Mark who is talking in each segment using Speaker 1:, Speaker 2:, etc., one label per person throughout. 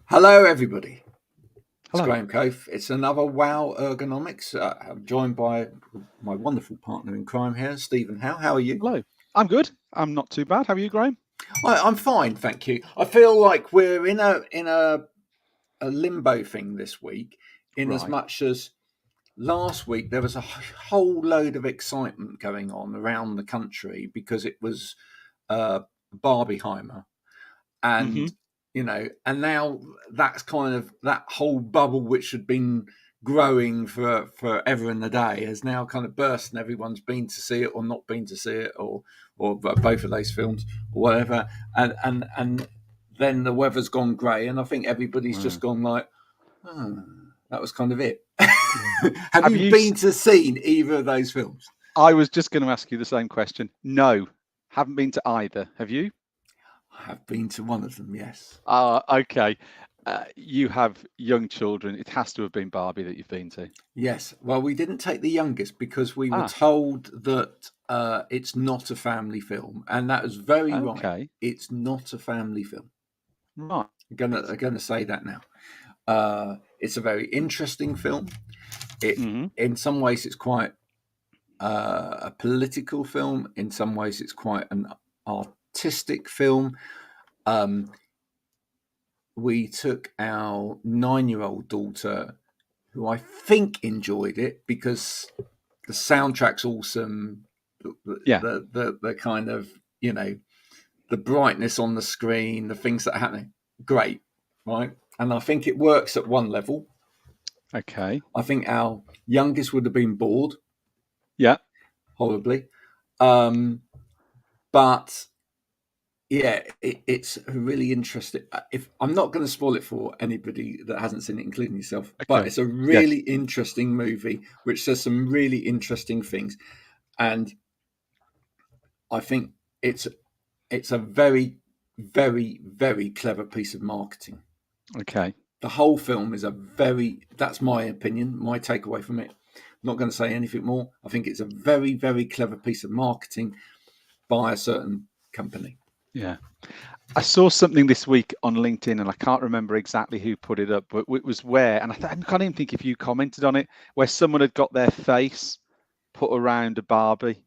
Speaker 1: Hello, everybody. It's
Speaker 2: Hello.
Speaker 1: Graham Coath. It's another Wow Ergonomics. I'm joined by my wonderful partner in crime here, Steven Howe. How are you?
Speaker 2: Hello. I'm good. I'm not too bad. How are you, Graham?
Speaker 1: I'm fine, thank you. I feel like we're in a limbo thing this week, in as
Speaker 2: Right.
Speaker 1: much as last week there was a whole load of excitement going on around the country because it was Barbieheimer,
Speaker 2: Mm-hmm.
Speaker 1: and and now that's kind of that whole bubble which had been growing for forever and a day has now kind of burst, and everyone's been to see it or not been to see it, or both of those films or whatever, and then the weather's gone grey, and I think everybody's just gone like, oh, that was kind of it.
Speaker 2: Yeah.
Speaker 1: Have you been to seen either of those films?
Speaker 2: I was just going to ask you the same question. No, haven't been to either. Have you?
Speaker 1: I have been to one of them, yes.
Speaker 2: Okay. You have young children. It has to have been Barbie that you've been to.
Speaker 1: Yes. Well, we didn't take the youngest because we were
Speaker 2: Ah.
Speaker 1: told that it's not a family film, and that was very right.
Speaker 2: Okay.
Speaker 1: It's not a family film.
Speaker 2: Right.
Speaker 1: I'm gonna say that now. It's a very interesting film. In some ways, it's quite a political film. In some ways, it's quite an artistic film. We took our 9-year-old daughter, who I think enjoyed it because the soundtrack's awesome.
Speaker 2: Yeah.
Speaker 1: The kind of, the brightness on the screen, the things that are happening, great, right? And I think it works at one level.
Speaker 2: Okay.
Speaker 1: I think our youngest would have been bored.
Speaker 2: Yeah.
Speaker 1: Horribly. But yeah, it's really interesting. If I'm not going to spoil it for anybody that hasn't seen it, including yourself, but it's a really interesting movie which says some really interesting things, and I think it's a very, very, very clever piece of marketing.
Speaker 2: Okay.
Speaker 1: The whole film is that's my opinion, my takeaway from it. I'm not going to say anything more. I think it's a very, very clever piece of marketing by a certain company.
Speaker 2: Yeah. I saw something this week on LinkedIn, and I can't remember exactly who put it up, but it was where, and I can't even think if you commented on it, where someone had got their face put around a Barbie,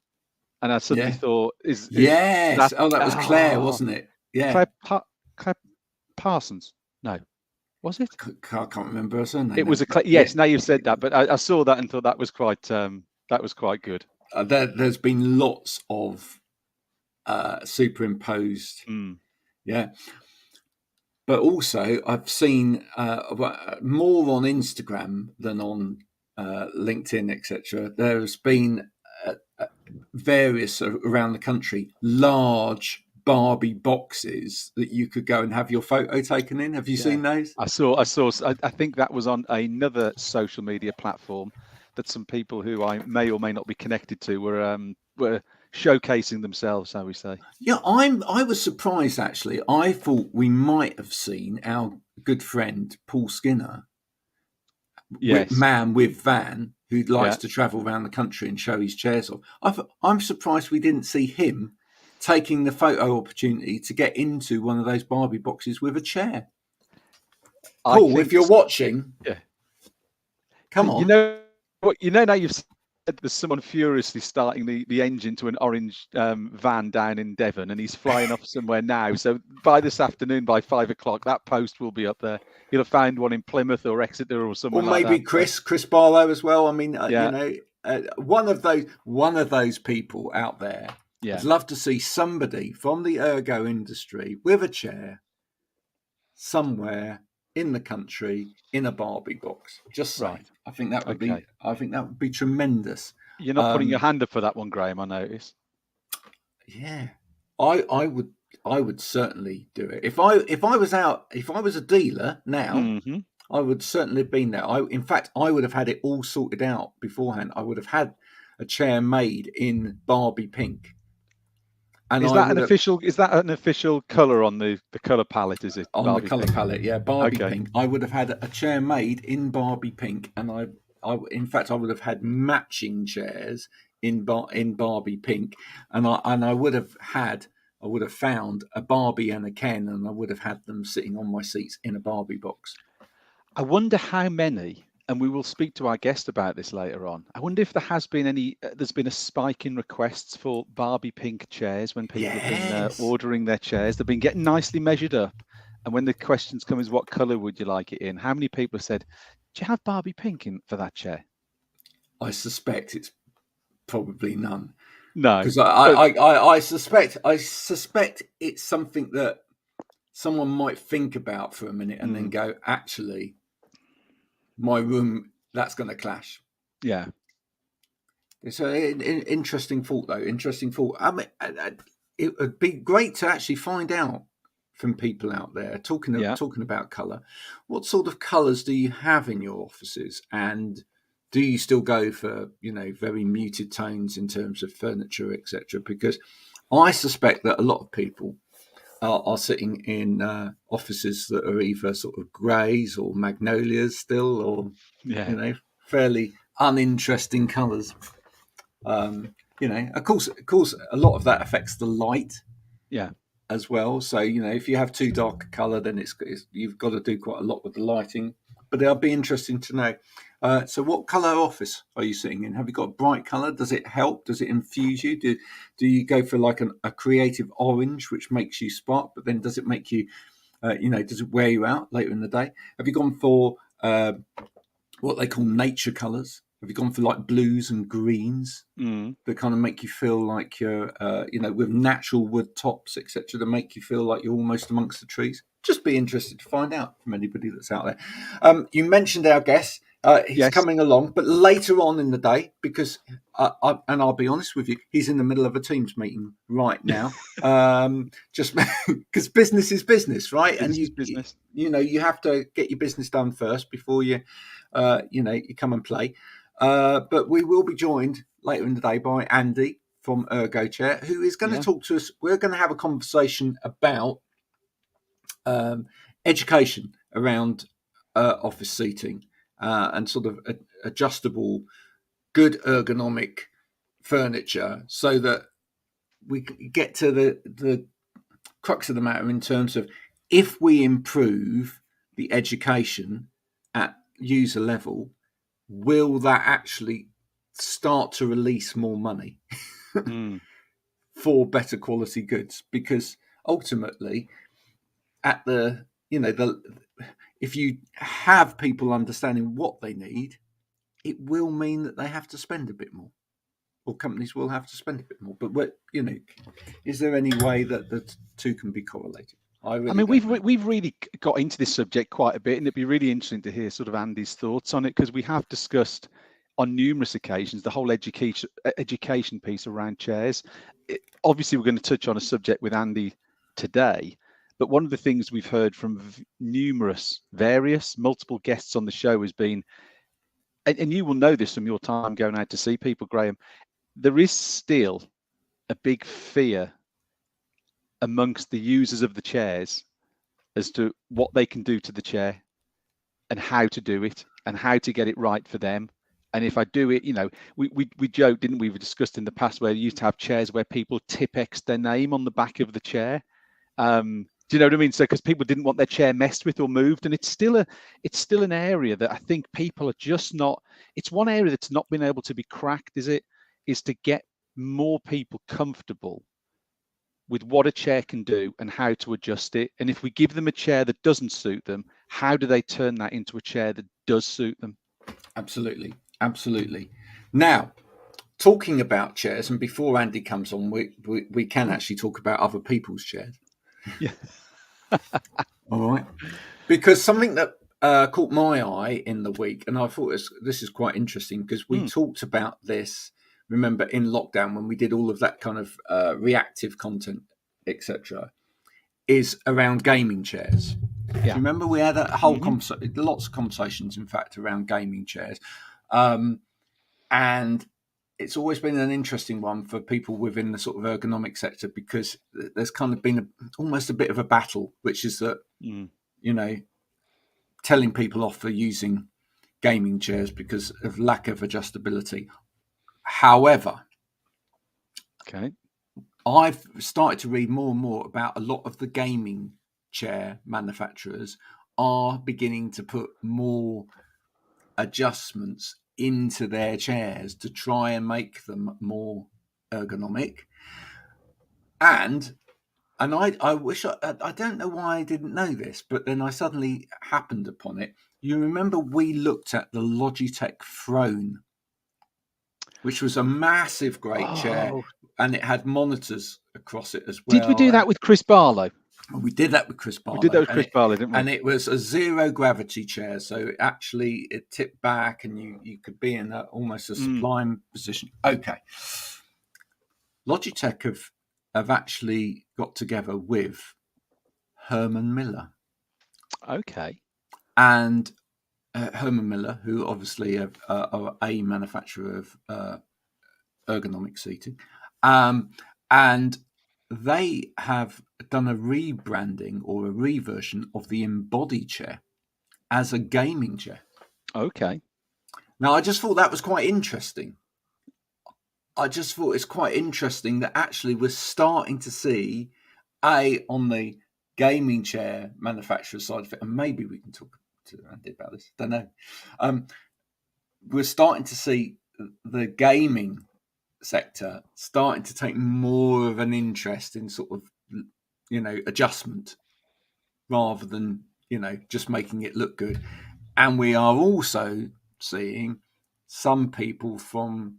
Speaker 2: and I suddenly thought,
Speaker 1: yes,
Speaker 2: that,
Speaker 1: that was Claire, wasn't it? Yeah,
Speaker 2: Claire Parsons? No, was it?
Speaker 1: I can't remember her surname.
Speaker 2: It was yes. Now you've said that, but I saw that and thought that was quite good.
Speaker 1: There's been lots of superimposed, yeah. But also, I've seen more on Instagram than on LinkedIn, etc. There's been various around the country large Barbie boxes that you could go and have your photo taken in. Have you seen those?
Speaker 2: I saw. I think that was on another social media platform that some people who I may or may not be connected to were showcasing themselves, shall we say?
Speaker 1: Yeah, I was surprised actually. I thought we might have seen our good friend Paul Skinner, man with van, who likes to travel around the country and show his chairs off. I'm surprised we didn't see him taking the photo opportunity to get into one of those Barbie boxes with a chair. Paul, if you're watching, come on.
Speaker 2: Now you've said there's someone furiously starting the engine to an orange van down in Devon, and he's flying off somewhere now. So by this afternoon, by 5 o'clock, that post will be up there. You'll have found one in Plymouth or Exeter or somewhere like that.
Speaker 1: Or maybe Chris Barlow as well. I mean, one of those people out there. Yeah. I'd love to see somebody from the ergo industry with a chair somewhere in the country in a Barbie box. Just saying. Right. I think that would be tremendous.
Speaker 2: You're not putting your hand up for that one, Graham, I notice.
Speaker 1: Yeah. I would certainly do it. If I was a dealer now, I would certainly have been there. In fact, I would have had it all sorted out beforehand. I would have had a chair made in Barbie pink.
Speaker 2: And is that an official colour on the colour palette? Is it
Speaker 1: on Barbie the colour palette? Yeah, Barbie pink. I would have had a chair made in Barbie pink, and I would have had matching chairs in Barbie pink, and I would have had I would have found a Barbie and a Ken, and I would have had them sitting on my seats in a Barbie box.
Speaker 2: I wonder how many, and we will speak to our guest about this later on. I wonder if there has been there's been a spike in requests for Barbie pink chairs when people have been ordering their chairs. They've been getting nicely measured up. And when the questions come is, what color would you like it in? How many people have said, do you have Barbie pink for that chair?
Speaker 1: I suspect it's probably none.
Speaker 2: No,
Speaker 1: because I suspect it's something that someone might think about for a minute and then go, actually, my room, that's going to clash.
Speaker 2: Yeah.
Speaker 1: It's an interesting thought, though. Interesting thought. I mean, it would be great to actually find out from people out there talking about colour. What sort of colours do you have in your offices, and do you still go for very muted tones in terms of furniture, etc.? Because I suspect that a lot of people are sitting in offices that are either sort of greys or magnolias still, or fairly uninteresting colours. Of course, a lot of that affects the light.
Speaker 2: Yeah.
Speaker 1: As well. So, if you have too dark a colour, then you've got to do quite a lot with the lighting. But it'll be interesting to know. So what colour office are you sitting in? Have you got a bright colour? Does it help? Does it infuse you? Do you go for like a creative orange, which makes you spark, but then does it make you, does it wear you out later in the day? Have you gone for what they call nature colours? Have you gone for like blues and greens that kind of make you feel like you're, with natural wood tops, etc., that make you feel like you're almost amongst the trees? Just be interested to find out from anybody that's out there. You mentioned our guest. He's coming along, but later on in the day, because, and I'll be honest with you, he's in the middle of a Teams meeting right now. Just because business is business, right?
Speaker 2: Business.
Speaker 1: You have to get your business done first before you come and play. But we will be joined later in the day by Andy from Ergochair, who is going to talk to us. We're going to have a conversation about education around office seating and sort of adjustable, good ergonomic furniture, so that we get to the crux of the matter in terms of, if we improve the education at user level, will that actually start to release more money for better quality goods? Because ultimately, if you have people understanding what they need, it will mean that they have to spend a bit more, or companies will have to spend a bit more. But is there any way that the two can be correlated?
Speaker 2: We've really got into this subject quite a bit, and it'd be really interesting to hear sort of Andy's thoughts on it, because we have discussed on numerous occasions the whole education piece around chairs. Obviously, we're going to touch on a subject with Andy today, but one of the things we've heard from multiple guests on the show has been, and you will know this from your time going out to see people, Graham, there is still a big fear amongst the users of the chairs as to what they can do to the chair and how to do it and how to get it right for them. And if I do it, we joked, didn't we? We discussed in the past where you used to have chairs where people Tipp-Ex their name on the back of the chair. Do you know what I mean? So because people didn't want their chair messed with or moved, and it's still an area that I think people are just not. It's one area that's not been able to be cracked. Is to get more people comfortable with what a chair can do and how to adjust it. And if we give them a chair that doesn't suit them, how do they turn that into a chair that does suit them?
Speaker 1: Absolutely. Now, talking about chairs, and before Andy comes on, we can actually talk about other people's chairs.
Speaker 2: Yeah.
Speaker 1: All right. Because something that caught my eye in the week, and I thought this is quite interesting, because we talked about this, remember, in lockdown when we did all of that kind of reactive content, etc., is around gaming chairs. Yeah. Do you remember we had a whole lots of conversations, in fact, around gaming chairs, and it's always been an interesting one for people within the sort of ergonomic sector, because there's kind of been almost a bit of a battle, which is that telling people off for using gaming chairs because of lack of adjustability. However, I've started to read more and more about a lot of the gaming chair manufacturers are beginning to put more adjustments into their chairs to try and make them more ergonomic. And I wish I don't know why I didn't know this, but then I suddenly happened upon it. You remember we looked at the Logitech Throne, which was a massive, great chair, and it had monitors across it as well.
Speaker 2: Did we do that with Chris Barlow?
Speaker 1: We did that with Chris Barlow.
Speaker 2: We did that with Chris Barlow, didn't we?
Speaker 1: And it was a zero gravity chair, so actually it tipped back, and you could be in almost a supine position. Okay, Logitech have actually got together with Herman Miller.
Speaker 2: Okay.
Speaker 1: And Herman Miller, who obviously are a manufacturer of ergonomic seating, and they have done a rebranding or a reversion of the Embody chair as a gaming chair.
Speaker 2: Okay.
Speaker 1: Now, I just thought that was quite interesting. I just thought it's quite interesting that actually we're starting to see, on the gaming chair manufacturer side of it, and maybe we can talk to Andy about this, don't know. We're starting to see the gaming sector starting to take more of an interest in sort of, adjustment rather than, just making it look good. And we are also seeing some people from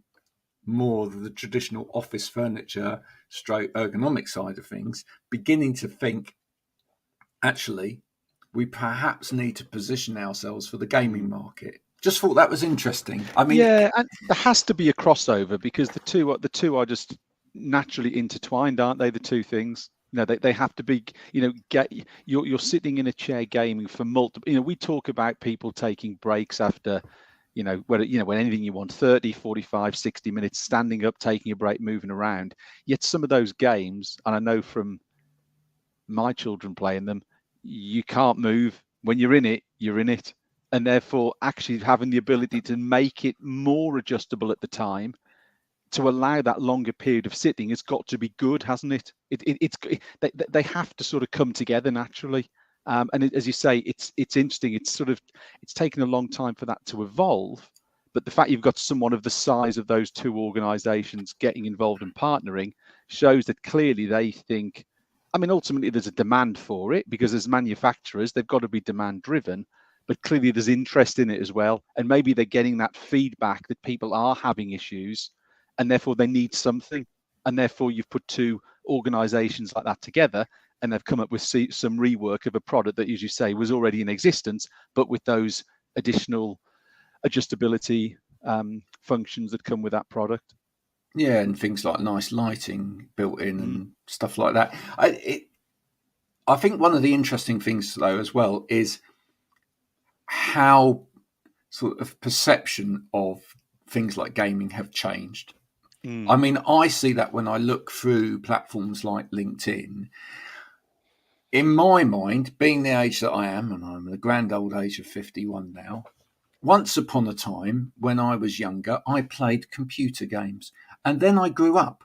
Speaker 1: more of the traditional office furniture stroke ergonomic side of things beginning to think, actually, we perhaps need to position ourselves for the gaming market. Just thought that was interesting. I mean,
Speaker 2: yeah, and there has to be a crossover because the two are just naturally intertwined, aren't they? The two things, they have to be. You're sitting in a chair gaming for multiple. We talk about people taking breaks after, when anything you want, 30, 45, 60 minutes, standing up, taking a break, moving around. Yet some of those games, and I know from my children playing them, you can't move. When you're in it, you're in it. And therefore, actually having the ability to make it more adjustable at the time to allow that longer period of sitting has got to be good, hasn't it? They have to sort of come together naturally. And as you say, it's interesting. It's taken a long time for that to evolve. But the fact you've got someone of the size of those two organisations getting involved and partnering shows that clearly they think. I mean, ultimately, there's a demand for it because as manufacturers, they've got to be demand driven. But clearly there's interest in it as well. And maybe they're getting that feedback that people are having issues and therefore they need something. And therefore you've put two organizations like that together and they've come up with some rework of a product that, as you say, was already in existence, but with those additional adjustability functions that come with that product.
Speaker 1: Yeah, and things like nice lighting built in and stuff like that. I think one of the interesting things, though, as well, is how sort of perception of things like gaming have changed. I mean, I see that when I look through platforms like LinkedIn. In my mind, being the age that I am, and I'm the grand old age of 51 now, once upon a time, when I was younger, I played computer games. And then I grew up.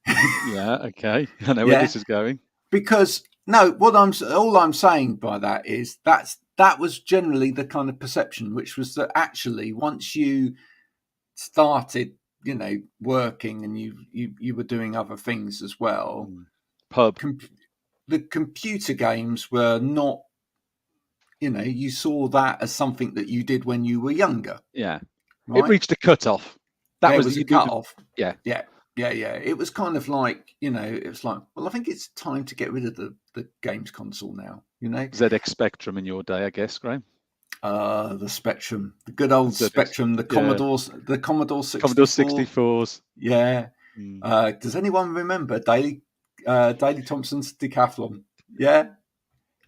Speaker 2: Yeah, okay. I know where this is going.
Speaker 1: Because, no, all I'm saying by that is that was generally the kind of perception, which was that actually once you started, working and you were doing other things as well, the computer games were not, you saw that as something that you did when you were younger.
Speaker 2: Yeah.
Speaker 1: Right?
Speaker 2: It reached a cutoff.
Speaker 1: That was a cutoff.
Speaker 2: Yeah.
Speaker 1: Yeah. It was kind of like, it was like, well, I think it's time to get rid of the games console now,
Speaker 2: ZX Spectrum in your day, I guess, Graham.
Speaker 1: The Spectrum, the good old Spectrum, the Commodore 64s.
Speaker 2: Commodore 64s.
Speaker 1: Yeah. Does anyone remember Daley Thompson's Decathlon? Yeah.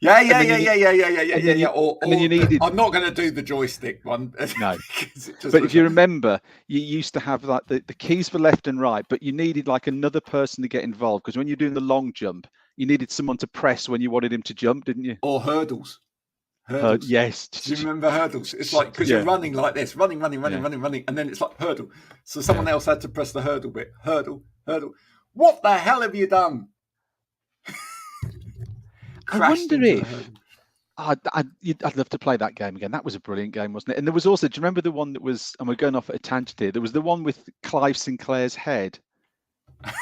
Speaker 1: Yeah. Or then you needed. I'm not going to do the joystick one.
Speaker 2: No. But if you remember, you used to have like the keys for left and right, but you needed like another person to get involved because when you're doing the long jump, you needed someone to press when you wanted him to jump, didn't you?
Speaker 1: Or hurdles.
Speaker 2: Yes.
Speaker 1: Do you remember hurdles? It's like because you're running like this, running, and then it's like hurdle. So someone else had to press the hurdle bit. Hurdle. What the hell have you done?
Speaker 2: I wonder if I'd love to play that game again. That was a brilliant game, wasn't it? And there was also, do you remember the one that was, and we're going off at a tangent here, there was the one with Clive Sinclair's head,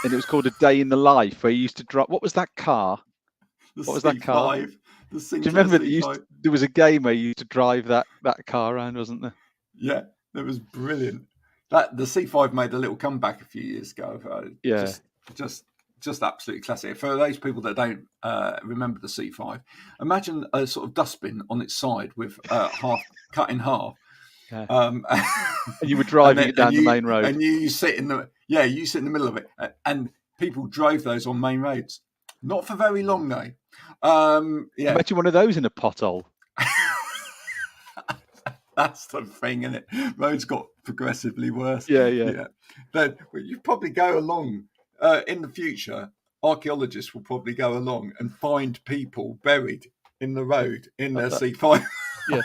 Speaker 2: and it was called A Day in the Life, where he used to drop, what was that car? What was that car?
Speaker 1: The
Speaker 2: Do
Speaker 1: Sinclair
Speaker 2: you remember
Speaker 1: C5.
Speaker 2: There was a game where you used to drive that car around, wasn't there?
Speaker 1: Yeah, that was brilliant. That the C5 made a little comeback a few years ago.
Speaker 2: Yeah.
Speaker 1: Just absolutely classic. For those people that don't remember the C5, imagine a sort of dustbin on its side with half cut in half.
Speaker 2: Yeah. And you were driving it down the main road,
Speaker 1: and you sit in the middle of it, and people drove those on main roads. Not for very long though.
Speaker 2: I bet you one of those in a pothole.
Speaker 1: That's the thing, isn't it? Roads got progressively worse.
Speaker 2: Yeah.
Speaker 1: But you probably go along in the future. Archaeologists will probably go along and find people buried in the road in their C5.
Speaker 2: Yeah,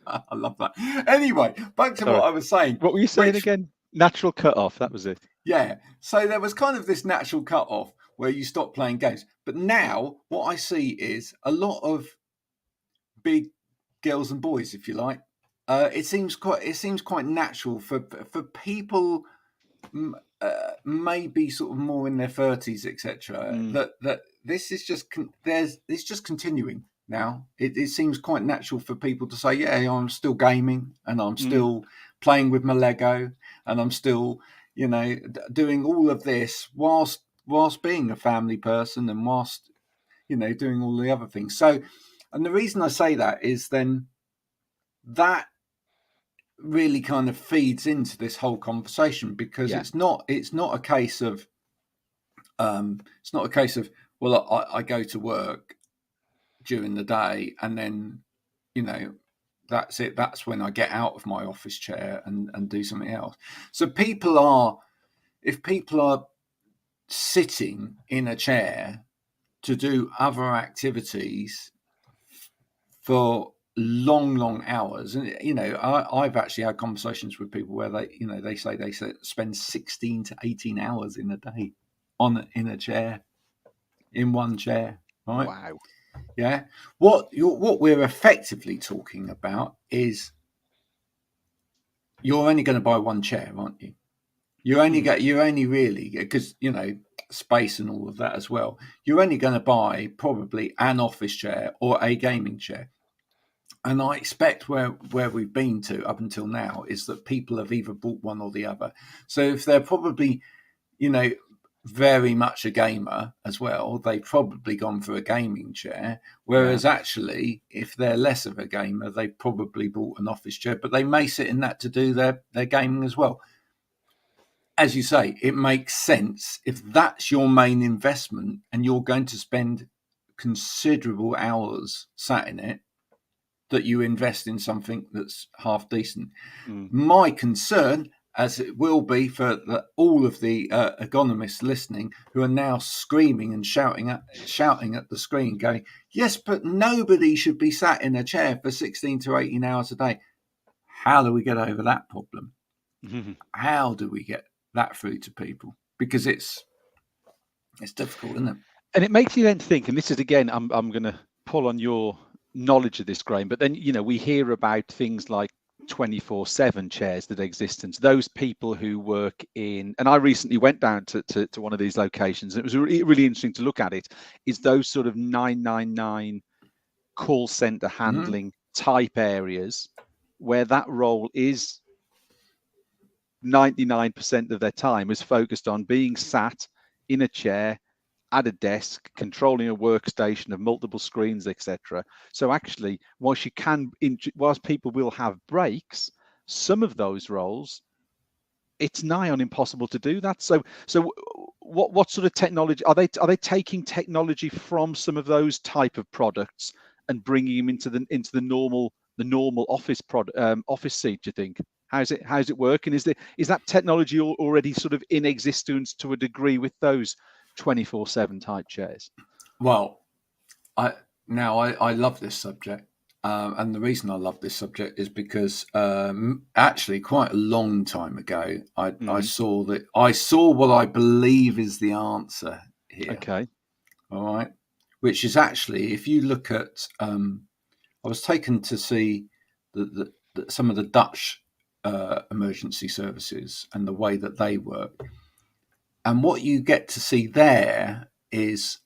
Speaker 1: I love that. Anyway, back to what I was saying.
Speaker 2: What were you saying again? Natural cut-off. That was it.
Speaker 1: Yeah. So there was kind of this natural cut-off where you stop playing games. But now what I see is a lot of big girls and boys, if you like. It seems quite natural for people maybe sort of more in their 30s, etc. That this is just it's just continuing now. It seems quite natural for people to say, yeah, I'm still gaming and I'm still playing with my Lego and I'm still, doing all of this whilst being a family person and whilst, doing all the other things. So, and the reason I say that is then that really kind of feeds into this whole conversation because it's not a case of well, I go to work during the day and then that's it, that's when I get out of my office chair and do something else. So if people are sitting in a chair to do other activities for long hours, and I've actually had conversations with people where they say they spend 16 to 18 hours in a day in a chair, in one chair, right?
Speaker 2: Wow.
Speaker 1: Yeah. What we're effectively talking about is you're only going to buy one chair, aren't you? You only really, because space and all of that as well, you're only going to buy probably an office chair or a gaming chair. And I expect where we've been to up until now is that people have either bought one or the other. So if they're probably, very much a gamer as well, they've probably gone for a gaming chair. Whereas actually, if they're less of a gamer, they've probably bought an office chair, but they may sit in that to do their gaming as well. As you say, it makes sense if that's your main investment and you're going to spend considerable hours sat in it, that you invest in something that's half decent. My concern, as it will be for all of the ergonomists listening who are now screaming and shouting at the screen going, yes, but nobody should be sat in a chair for 16 to 18 hours a day. How do we get over that problem? How do we get that through to people? Because it's difficult, isn't it?
Speaker 2: And it makes you then think, and this is again, I'm going to pull on your knowledge of this, Graham, but then we hear about things like 24/7 chairs that exist, and those people who work in, and I recently went down to one of these locations, and it was really interesting to look at it, is those sort of 999 call center handling type areas where that role is 99% of their time is focused on being sat in a chair at a desk, controlling a workstation of multiple screens, etc. So actually, whilst people will have breaks, some of those roles, it's nigh on impossible to do that. So what sort of technology are they taking technology from some of those type of products and bringing them into the normal office office seat? Do you think? How's it working? Is that technology already sort of in existence to a degree with those 24/7 type chairs?
Speaker 1: Well, I love this subject And the reason I love this subject is because actually, quite a long time ago, I saw what I believe is the answer here.
Speaker 2: Okay.
Speaker 1: All right, which is actually, if you look at, I was taken to see some of the Dutch emergency services and the way that they work, and what you get to see there is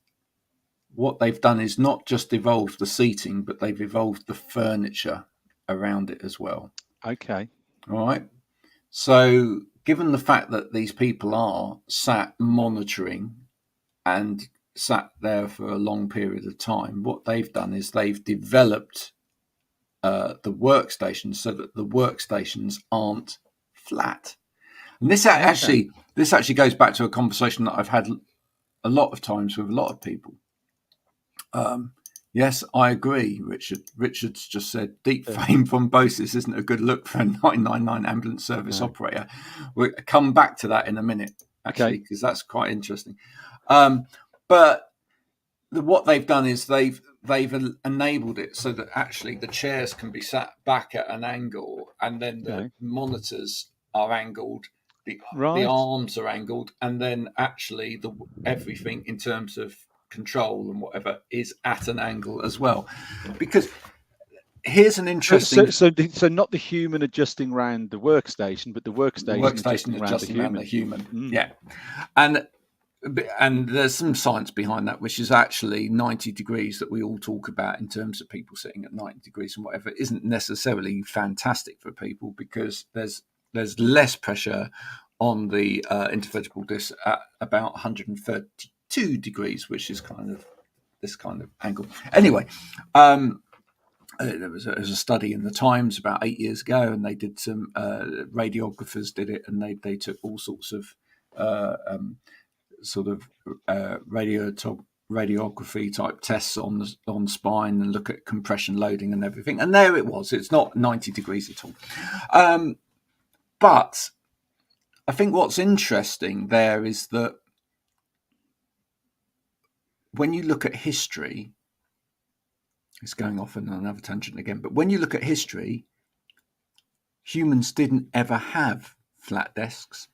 Speaker 1: what they've done is not just evolved the seating, but they've evolved the furniture around it as well.
Speaker 2: Okay.
Speaker 1: All right. So, given the fact that these people are sat monitoring and sat there for a long period of time, what they've done is they've developed the workstations so that the workstations aren't flat. And this actually goes back to a conversation that I've had a lot of times with a lot of people. Yes, I agree, Richard. Richard's just said deep fame thrombosis isn't a good look for a 999 ambulance service operator. We'll come back to that in a minute, actually, because that's quite interesting. But what they've done is they've enabled it so that actually the chairs can be sat back at an angle, and then the monitors are angled, the arms are angled, and then actually everything in terms of control and whatever is at an angle as well. Because here's an interesting
Speaker 2: so not the human adjusting around the workstation, but the workstation adjusting around the human.
Speaker 1: Yeah. And there's some science behind that, which is actually 90 degrees that we all talk about in terms of people sitting at 90 degrees and whatever isn't necessarily fantastic for people, because there's less pressure on the intervertebral disc at about 132 degrees, which is kind of this kind of angle. Anyway, there was a study in the Times about 8 years ago, and they did some radiographers did it, and they took all sorts of radiography type tests on spine and look at compression loading and everything. And there it was. It's not 90 degrees at all. But I think what's interesting there is that when you look at history, it's going off on another tangent again, but when you look at history, humans didn't ever have flat desks.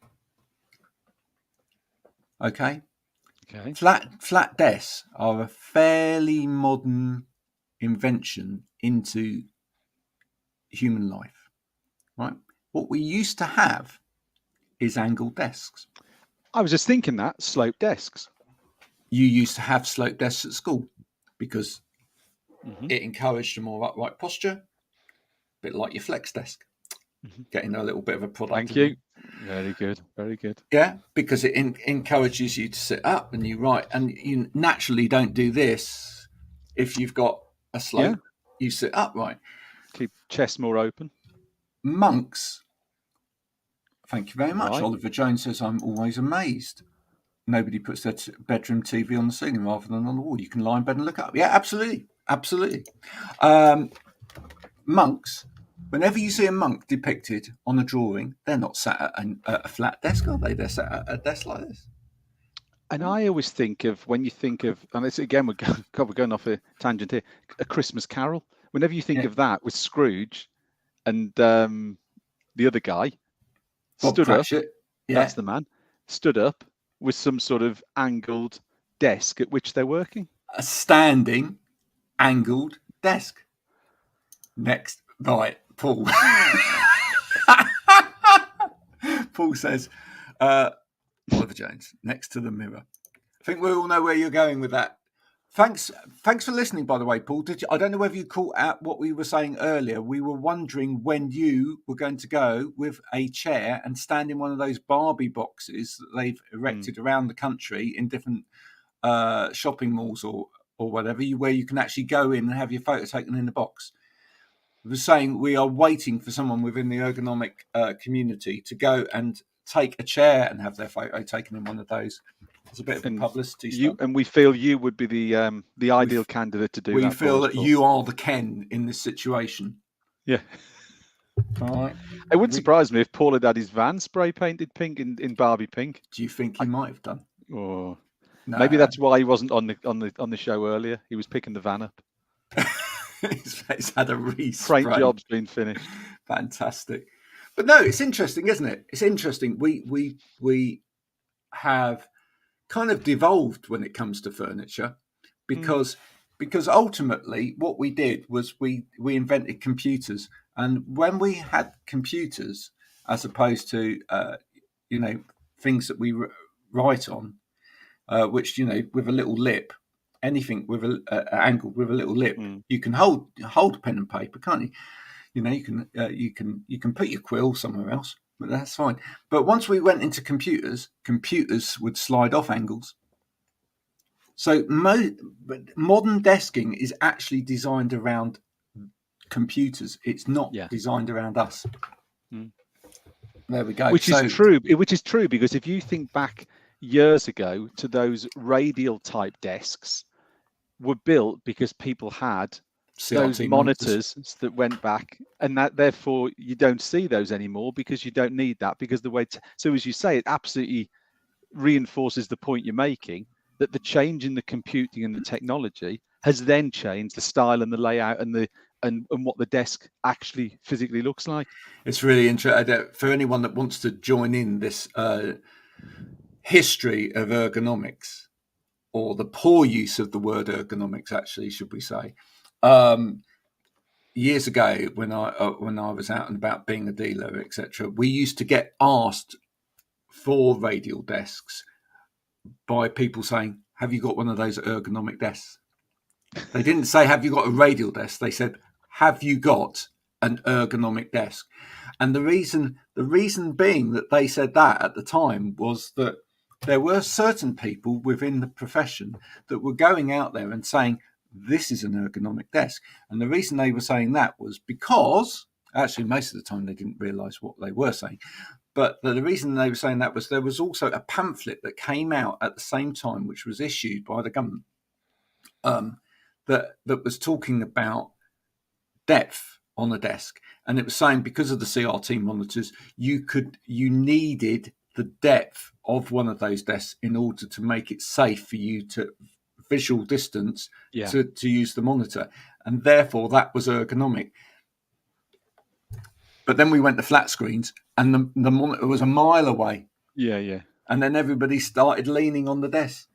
Speaker 1: Okay. Flat desks are a fairly modern invention into human life, right? What we used to have is angled desks.
Speaker 2: I was just thinking that sloped desks.
Speaker 1: You used to have sloped desks at school because it encouraged a more upright posture, a bit like your flex desk. Getting a little bit of a product.
Speaker 2: Thank you. Very good. Very good.
Speaker 1: Yeah, because it encourages you to sit up and you write, and you naturally don't do this if you've got a slope. Yeah. You sit upright.
Speaker 2: Keep chest more open.
Speaker 1: Monks. Thank you very much. Right. Oliver Jones says, I'm always amazed. Nobody puts their bedroom TV on the ceiling rather than on the wall. You can lie in bed and look up. Yeah, absolutely. Absolutely. Monks, whenever you see a monk depicted on a drawing, they're not sat at a flat desk, are they? They're sat at a desk like this.
Speaker 2: And I always think of, when you think of, and it's again, we're going off a tangent here, A Christmas Carol. Whenever you think of that with Scrooge and the other guy,
Speaker 1: Bob
Speaker 2: stood
Speaker 1: Cratchit.
Speaker 2: up, that's the man, stood up with some sort of angled desk at which they're working.
Speaker 1: A standing angled desk. Next, right, Paul. Paul says, Oliver Jones, next to the mirror. I think we all know where you're going with that. Thanks for listening, by the way, Paul. I don't know whether you caught out what we were saying earlier. We were wondering when you were going to go with a chair and stand in one of those Barbie boxes that they've erected around the country in different shopping malls or whatever, where you can actually go in and have your photo taken in the box. We were saying we are waiting for someone within the ergonomic community to go and take a chair and have their photo taken in one of those. It's a bit of publicity stuff.
Speaker 2: And we feel you would be the ideal candidate to do that.
Speaker 1: We feel that you are the Ken in this situation.
Speaker 2: Yeah.
Speaker 1: All right.
Speaker 2: It wouldn't surprise me if Paul had his van spray painted pink in Barbie pink.
Speaker 1: Do you think he might have done?
Speaker 2: Or maybe that's why he wasn't on the show earlier. He was picking the van up.
Speaker 1: It's had a respray.
Speaker 2: Frame job's been finished.
Speaker 1: Fantastic. But no, it's interesting, isn't it? It's interesting. We have kind of devolved when it comes to furniture because ultimately what we did was we invented computers, and when we had computers as opposed to things that we write on, which with a little lip, anything with an angle with a little lip, you can hold pen and paper, can't you? You can put your quill somewhere else, but that's fine. But once we went into computers would slide off angles. So modern desking is actually designed around computers. It's not designed around us. There we go.
Speaker 2: Which is true. Which is true, because if you think back years ago to those radial type desks were built because people had those monitors that went back, and that therefore you don't see those anymore because you don't need that, because the way so as you say, it absolutely reinforces the point you're making, that the change in the computing and the technology has then changed the style and the layout and what the desk actually physically looks like.
Speaker 1: It's really interesting for anyone that wants to join in this history of ergonomics, or the poor use of the word ergonomics, actually, should we say. Years ago, when I was out and about being a dealer, etc., we used to get asked for radial desks by people saying, "Have you got one of those ergonomic desks?" They didn't say, "Have you got a radial desk?" They said, "Have you got an ergonomic desk?" And the reason being that they said that at the time was that there were certain people within the profession that were going out there and saying, "This is an ergonomic desk." And the reason they were saying that was because, actually, most of the time they didn't realise what they were saying. But the reason they were saying that was there was also a pamphlet that came out at the same time, which was issued by the government, that was talking about depth on a desk. And it was saying because of the CRT monitors, you needed the depth of one of those desks in order to make it safe for you to visual distance to use the monitor, and therefore that was ergonomic. But then we went to flat screens, and the monitor was a mile away. And then everybody started leaning on the desk.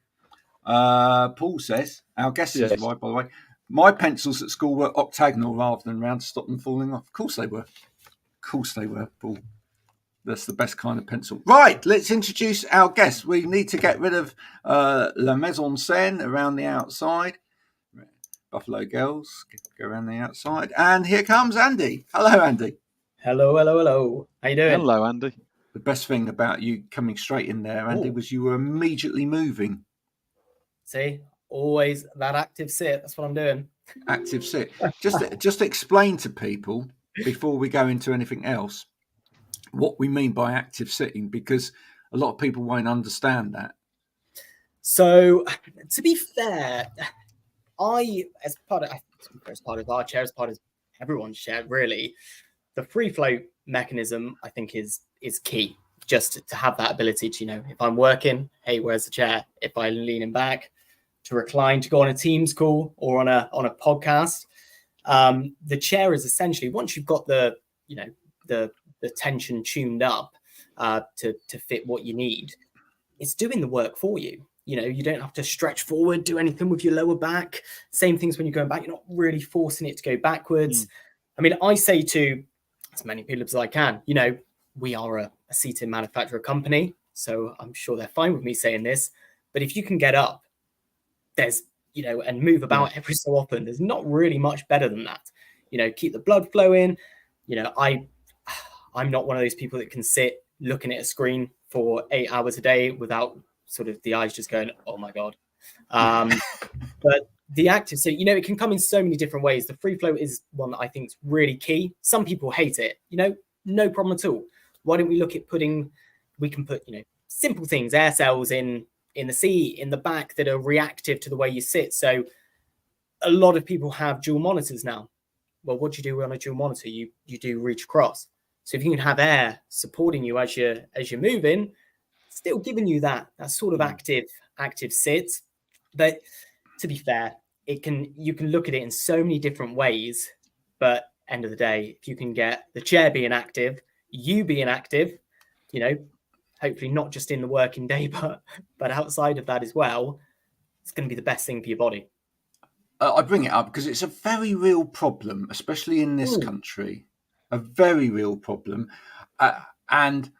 Speaker 1: Paul says, our guest is right, by the way, my pencils at school were octagonal rather than round to stop them falling off. Of course they were, Paul. That's the best kind of pencil. Right, let's introduce our guest. We need to get rid of La Maison Scène around the outside. Buffalo Girls, go around the outside. And here comes Andy. Hello, Andy.
Speaker 3: Hello. How you doing?
Speaker 2: Hello, Andy.
Speaker 1: The best thing about you coming straight in there, Andy, was you were immediately moving.
Speaker 3: See, always that active sit. That's what I'm doing.
Speaker 1: Active sit. Just explain to people before we go into anything else what we mean by active sitting, because a lot of people won't understand that.
Speaker 3: So, to be fair, as part of our chair, as part of everyone's chair, really, the free flow mechanism, I think, is key. Just to have that ability to, if I'm working, hey, where's the chair? If I'm leaning back, to recline, to go on a Teams call or on a podcast, the chair is essentially, once you've got the tension tuned up to fit what you need, it's doing the work for you. You don't have to stretch forward, do anything with your lower back. Same things when you're going back, you're not really forcing it to go backwards. I mean, I say to as many people as I can, we are a seating manufacturer company, so I'm sure they're fine with me saying this, but if you can get up, there's, and move about every so often, there's not really much better than that. Keep the blood flowing. I'm not one of those people that can sit looking at a screen for 8 hours a day without sort of the eyes just going, oh my God. But the active, so, it can come in so many different ways. The free flow is one that I think is really key. Some people hate it, no problem at all. Why don't we look at we can put, simple things, air cells in the seat, in the back, that are reactive to the way you sit. So a lot of people have dual monitors now. Well, what do you do on a dual monitor? You do reach across. So if you can have air supporting you as you're moving, still giving you that sort of active sit. But to be fair, you can look at it in so many different ways, but end of the day, if you can get the chair being active, you being active, hopefully not just in the working day, but outside of that as well, it's going to be the best thing for your body.
Speaker 1: I bring it up because it's a very real problem, especially in this country, a very real problem. And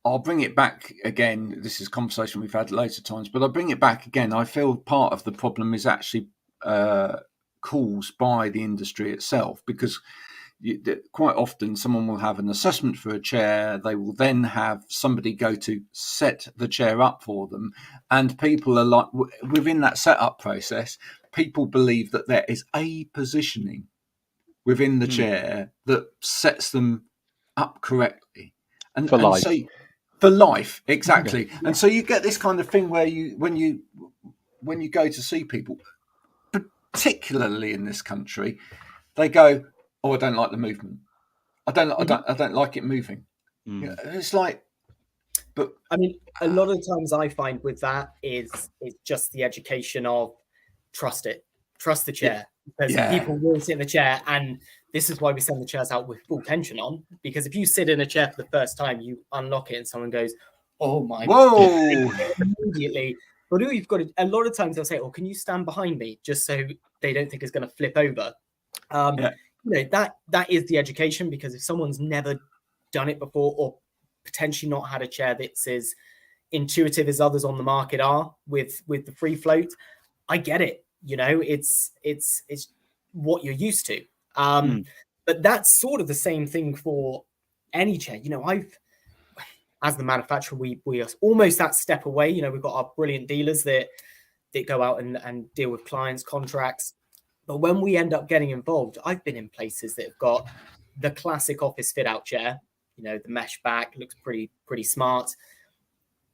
Speaker 1: I'll bring it back again. This is a conversation we've had loads of times, but I'll bring it back again. I feel part of the problem is actually caused by the industry itself, because quite often someone will have an assessment for a chair. They will then have somebody go to set the chair up for them. And people are like, within that setup process, people believe that there is a positioning within the chair that sets them up correctly. And
Speaker 2: for life.
Speaker 1: So, for life, exactly. Yeah. And so you get this kind of thing where when you go to see people, particularly in this country, they go, "Oh, I don't like the movement. I don't like it moving." It's like, but
Speaker 3: I mean, a lot of the times I find with that is just the education of trust the chair, because people will sit in the chair, and this is why we send the chairs out with full tension on, because if you sit in a chair for the first time, you unlock it and someone goes, "Oh my
Speaker 1: whoa,"
Speaker 3: immediately. But you've got a lot of times they'll say, "Oh, can you stand behind me?" just so they don't think it's going to flip over. That is the education, because if someone's never done it before, or potentially not had a chair that's as intuitive as others on the market are with the free float, I get it. It's what you're used to. But that's sort of the same thing for any chair. As the manufacturer, we are almost that step away. We've got our brilliant dealers that go out and deal with clients' contracts. But when we end up getting involved, I've been in places that have got the classic office fit out chair, the mesh back looks pretty smart.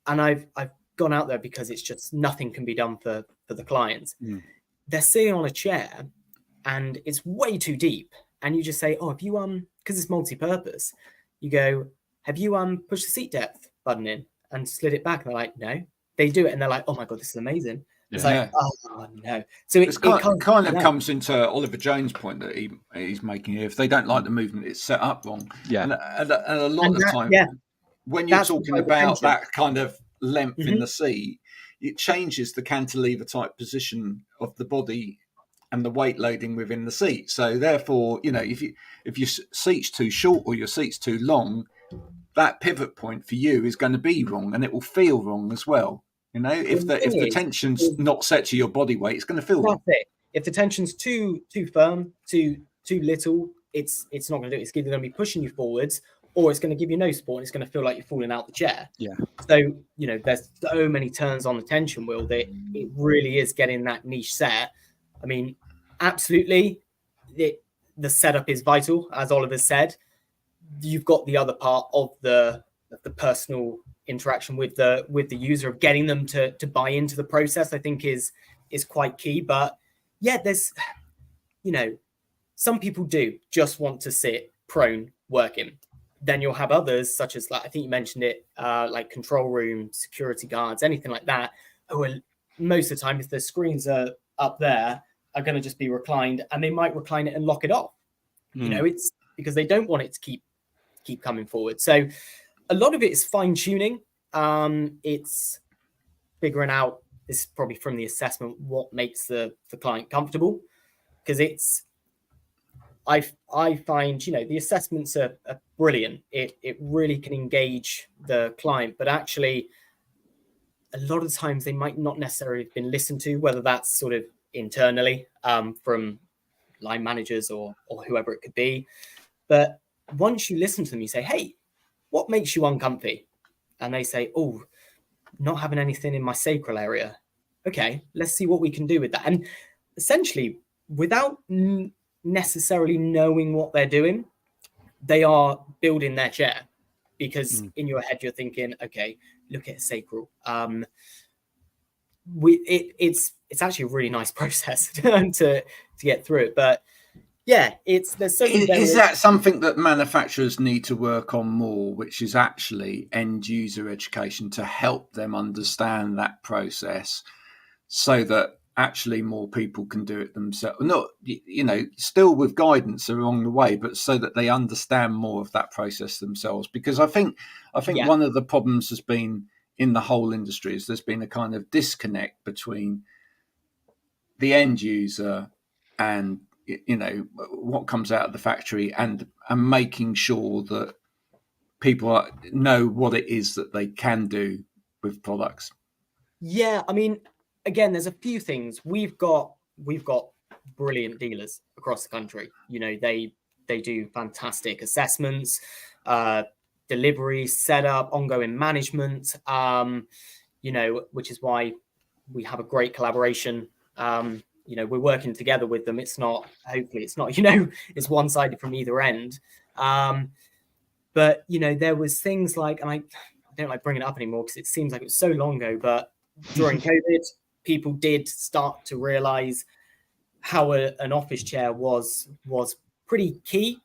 Speaker 3: And I've gone out there because it's just nothing can be done for the clients. They're sitting on a chair and it's way too deep. And you just say, "Oh, have you, because it's multi-purpose, you go, have you pushed the seat depth button in and slid it back?" And they're like, "No." They do it and they're like, "Oh my God, this is amazing." It's like, oh no. So it
Speaker 1: kind of comes into Oliver Jones' point that he's making here. If they don't like the movement, it's set up wrong.
Speaker 2: Yeah.
Speaker 1: And a lot of the time, when you're talking about that kind of length in the seat, it changes the cantilever type position of the body and the weight loading within the seat. So therefore, if your seat's too short or your seat's too long, that pivot point for you is going to be wrong, and it will feel wrong as well. If the tension's not set to your body weight, it's going to feel wrong.
Speaker 3: That's it. If the tension's too firm, too little, it's not going to do it. It's either going to be pushing you forwards, or it's going to give you no support, and it's going to feel like you're falling out the chair.
Speaker 2: Yeah.
Speaker 3: So, there's so many turns on the tension wheel that it really is getting that niche set. I mean, absolutely, the setup is vital, as Oliver said. You've got the other part of the personal interaction with the user, of getting them to buy into the process, I think is quite key. But there's some people do just want to sit prone working. Then you'll have others, such as, like I think you mentioned it, like control room, security guards, anything like that, who are most of the time, if the screens are up there, are going to just be reclined, and they might recline it and lock it off. It's because they don't want it to keep coming forward. So a lot of it is fine tuning. It's figuring out, this is probably from the assessment, what makes the client comfortable, because I find the assessments are brilliant. It really can engage the client, but actually a lot of times they might not necessarily have been listened to, whether that's sort of internally from line managers or whoever it could be. But once you listen to them, you say, "Hey, what makes you uncomfy?" And they say, "Oh, not having anything in my sacral area." Okay, let's see what we can do with that. And essentially, without necessarily knowing what they're doing, they are building their chair, because in your head you're thinking, "Okay, look at sacral." It's actually a really nice process to get through it. But there's so many.
Speaker 1: Is that something that manufacturers need to work on more, which is actually end user education, to help them understand that process, so that actually more people can do it themselves. Not, still with guidance along the way, but so that they understand more of that process themselves. Because I think one of the problems has been in the whole industry is there's been a kind of disconnect between the end user and what comes out of the factory and making sure that people know what it is that they can do with products.
Speaker 3: Yeah, I mean, again, there's a few things. We've got brilliant dealers across the country. They do fantastic assessments, delivery, setup, ongoing management. Which is why we have a great collaboration. We're working together with them. Hopefully it's not, it's one-sided from either end. But there was things like, and I don't like bringing it up anymore because it seems like it was so long ago, but during COVID, people did start to realize how an office chair was pretty key,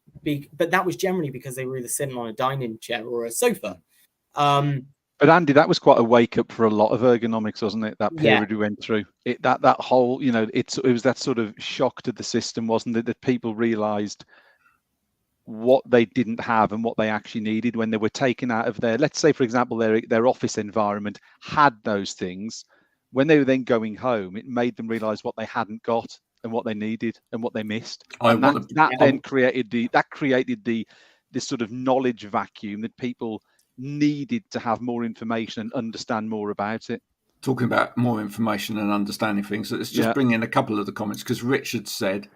Speaker 3: but that was generally because they were either sitting on a dining chair or a sofa.
Speaker 2: But Andy, that was quite a wake up for a lot of ergonomics, wasn't it? That period we went through. That whole, it was that sort of shock to the system, wasn't it? That people realised what they didn't have and what they actually needed when they were taken out of their, let's say, for example, their office environment had those things. When they were then going home, it made them realise what they hadn't got and what they needed and what they missed. And that then created this sort of knowledge vacuum that people needed to have more information and understand more about it.
Speaker 1: Talking about more information and understanding things, let's just bring in a couple of the comments, because Richard said,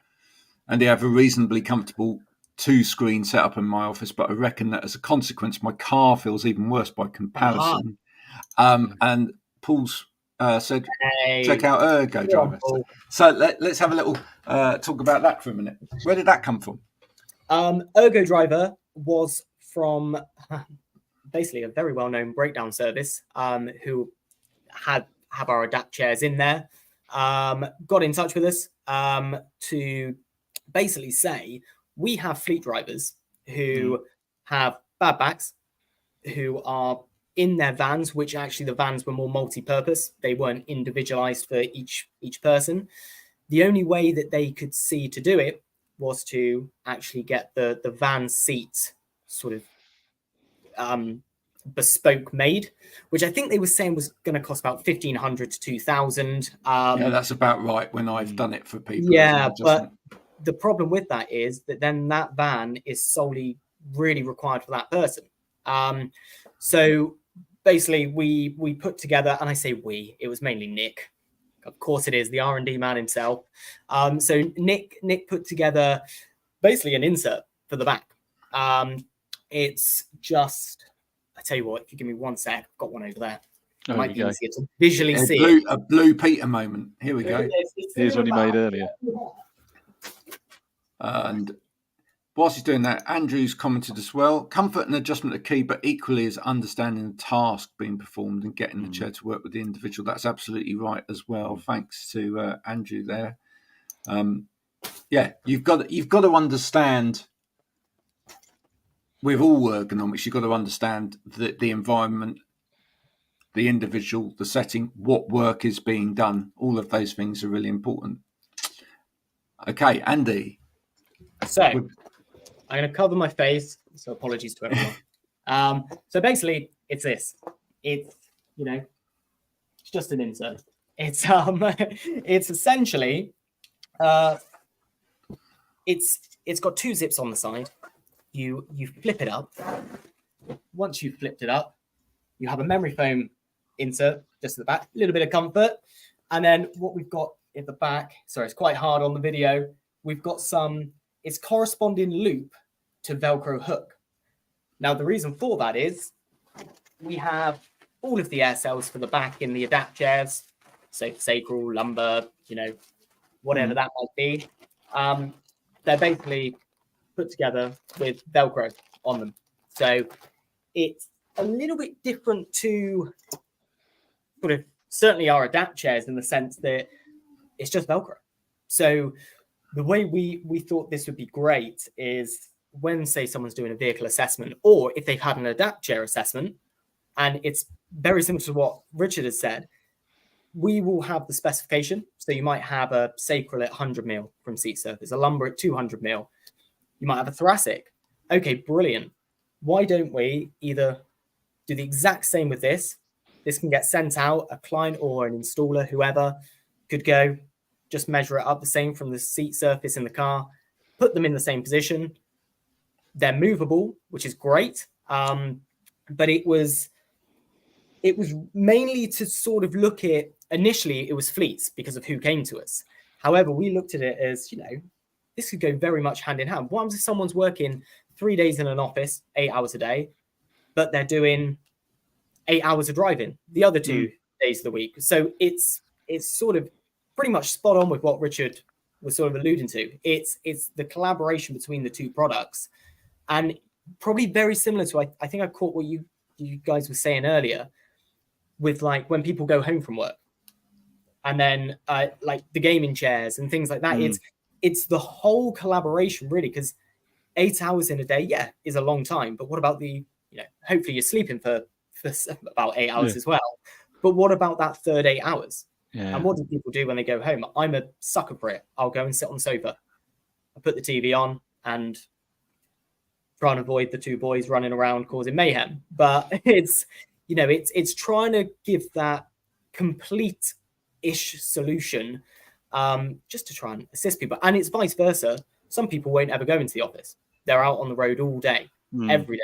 Speaker 1: and they have a reasonably comfortable 2-screen setup in my office, but I reckon that as a consequence, my car feels even worse by comparison. And Paul's said, check out Ergodriver. So let's have a little talk about that for a minute. Where did that come from?
Speaker 3: Ergodriver was from basically a very well-known breakdown service who have our adapt chairs in there. Got in touch with us to basically say, we have fleet drivers who have bad backs, who are in their vans, which actually the vans were more multi-purpose. They weren't individualized for each person. The only way that they could see to do it was to actually get the van seat sort of bespoke made, which I think they were saying was going to cost about $1,500 to $2,000.
Speaker 1: Yeah, that's about right when I've done it for people.
Speaker 3: Yeah, but the problem with that is that then that van is solely really required for that person. So basically we put together, and I say we, it was mainly Nick. Of course it is, the R&D man himself. So Nick put together basically an insert for the back. It's just, I tell you what, if you give me one sec, I've got one over there. It might be easier to visually see.
Speaker 1: A blue Peter moment. Here we go.
Speaker 2: Here's what he made earlier.
Speaker 1: And whilst he's doing that, Andrew's commented as well. Comfort and adjustment are key, but equally is understanding the task being performed and getting the chair to work with the individual. That's absolutely right as well. Thanks to Andrew there. You've got to understand. With all ergonomics, you've got to understand the environment, the individual, the setting, what work is being done. All of those things are really important. Okay, Andy.
Speaker 3: So I'm going to cover my face, so apologies to everyone. So basically, it's this. It's it's just an insert. It's essentially it's got 2 zips on the side. You flip it up. Once you've flipped it up, you have a memory foam insert just at the back, a little bit of comfort. And then what we've got at the back, sorry, it's quite hard on the video. We've got it's corresponding loop to Velcro hook. Now, the reason for that is we have all of the air cells for the back in the adapt chairs, so sacral, lumbar, whatever that might be. They're basically put together with Velcro on them. So it's a little bit different to sort of certainly our adapt chairs in the sense that it's just Velcro. So the way we thought this would be great is when, say, someone's doing a vehicle assessment, or if they've had an adapt chair assessment, and it's very similar to what Richard has said, we will have the specification. So you might have a sacral at 100 mil from seat surface, a lumbar at 200 mil. You might have a thoracic. Okay, brilliant. Why don't we either do the exact same with this? This can get sent out, a client or an installer, whoever could go, just measure it up the same from the seat surface in the car, put them in the same position. They're movable, which is great. But it was mainly to sort of look at, initially it was fleets because of who came to us. However, we looked at it as, this could go very much hand in hand. What happens if someone's working 3 days in an office, 8 hours a day, but they're doing 8 hours of driving the other 2 days of the week? So it's sort of pretty much spot on with what Richard was sort of alluding to. It's the collaboration between the two products, and probably very similar to, I think I caught what you guys were saying earlier with like when people go home from work and then like the gaming chairs and things like that. It's the whole collaboration really, because 8 hours in a day, is a long time. But what about the, hopefully you're sleeping for about 8 hours as well. But what about that third 8 hours? Yeah. And what do people do when they go home? I'm a sucker for it. I'll go and sit on the sofa. I put the TV on and try and avoid the two boys running around causing mayhem. But it's trying to give that complete-ish solution just to try and assist people. And it's vice versa. Some people won't ever go into the office. They're out on the road all day, every day.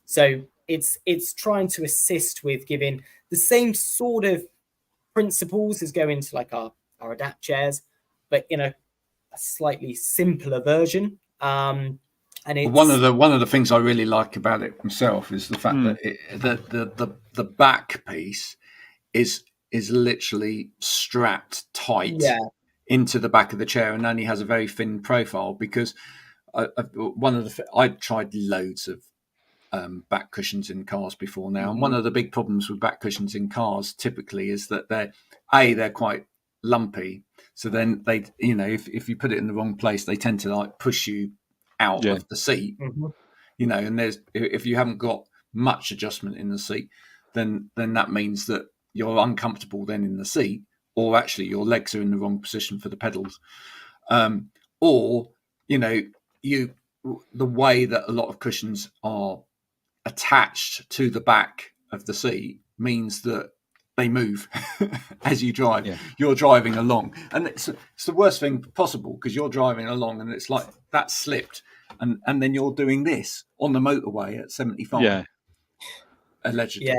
Speaker 3: So it's trying to assist with giving the same sort of principles as go into like our adapt chairs, but in a slightly simpler version. And it's
Speaker 1: one of the things I really like about it myself is the fact that the back piece is literally strapped tight into the back of the chair and only has a very thin profile, because I tried loads of back cushions in cars before now, and one of the big problems with back cushions in cars typically is that they're quite lumpy. So then they, if you put it in the wrong place, they tend to like push you out of the seat. And if you haven't got much adjustment in the seat, then that means that you're uncomfortable then in the seat, or actually your legs are in the wrong position for the pedals, or the way that a lot of cushions are attached to the back of the seat means that they move as you drive. You're driving along, and it's the worst thing possible, because you're driving along and it's like that slipped, and then you're doing this on the motorway at 75 allegedly,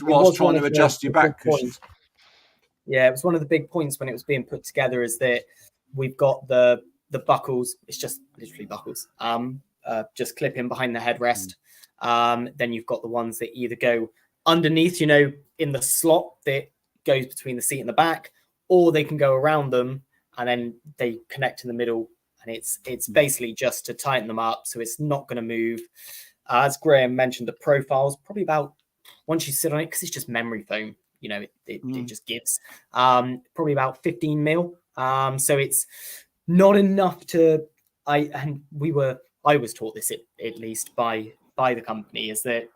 Speaker 1: whilst trying to adjust your back cushions.
Speaker 3: It was one of the big points when it was being put together, is that we've got the buckles. It's just literally buckles, just clip in behind the headrest. Then you've got the ones that either go underneath, in the slot that goes between the seat and the back, or they can go around them and then they connect in the middle. And it's basically just to tighten them up so it's not going to move. As Graham mentioned, the profiles probably about, once you sit on it, because it's just memory foam, it just gives probably about 15 mil. So it's not enough to. I was taught this at least by the company, is that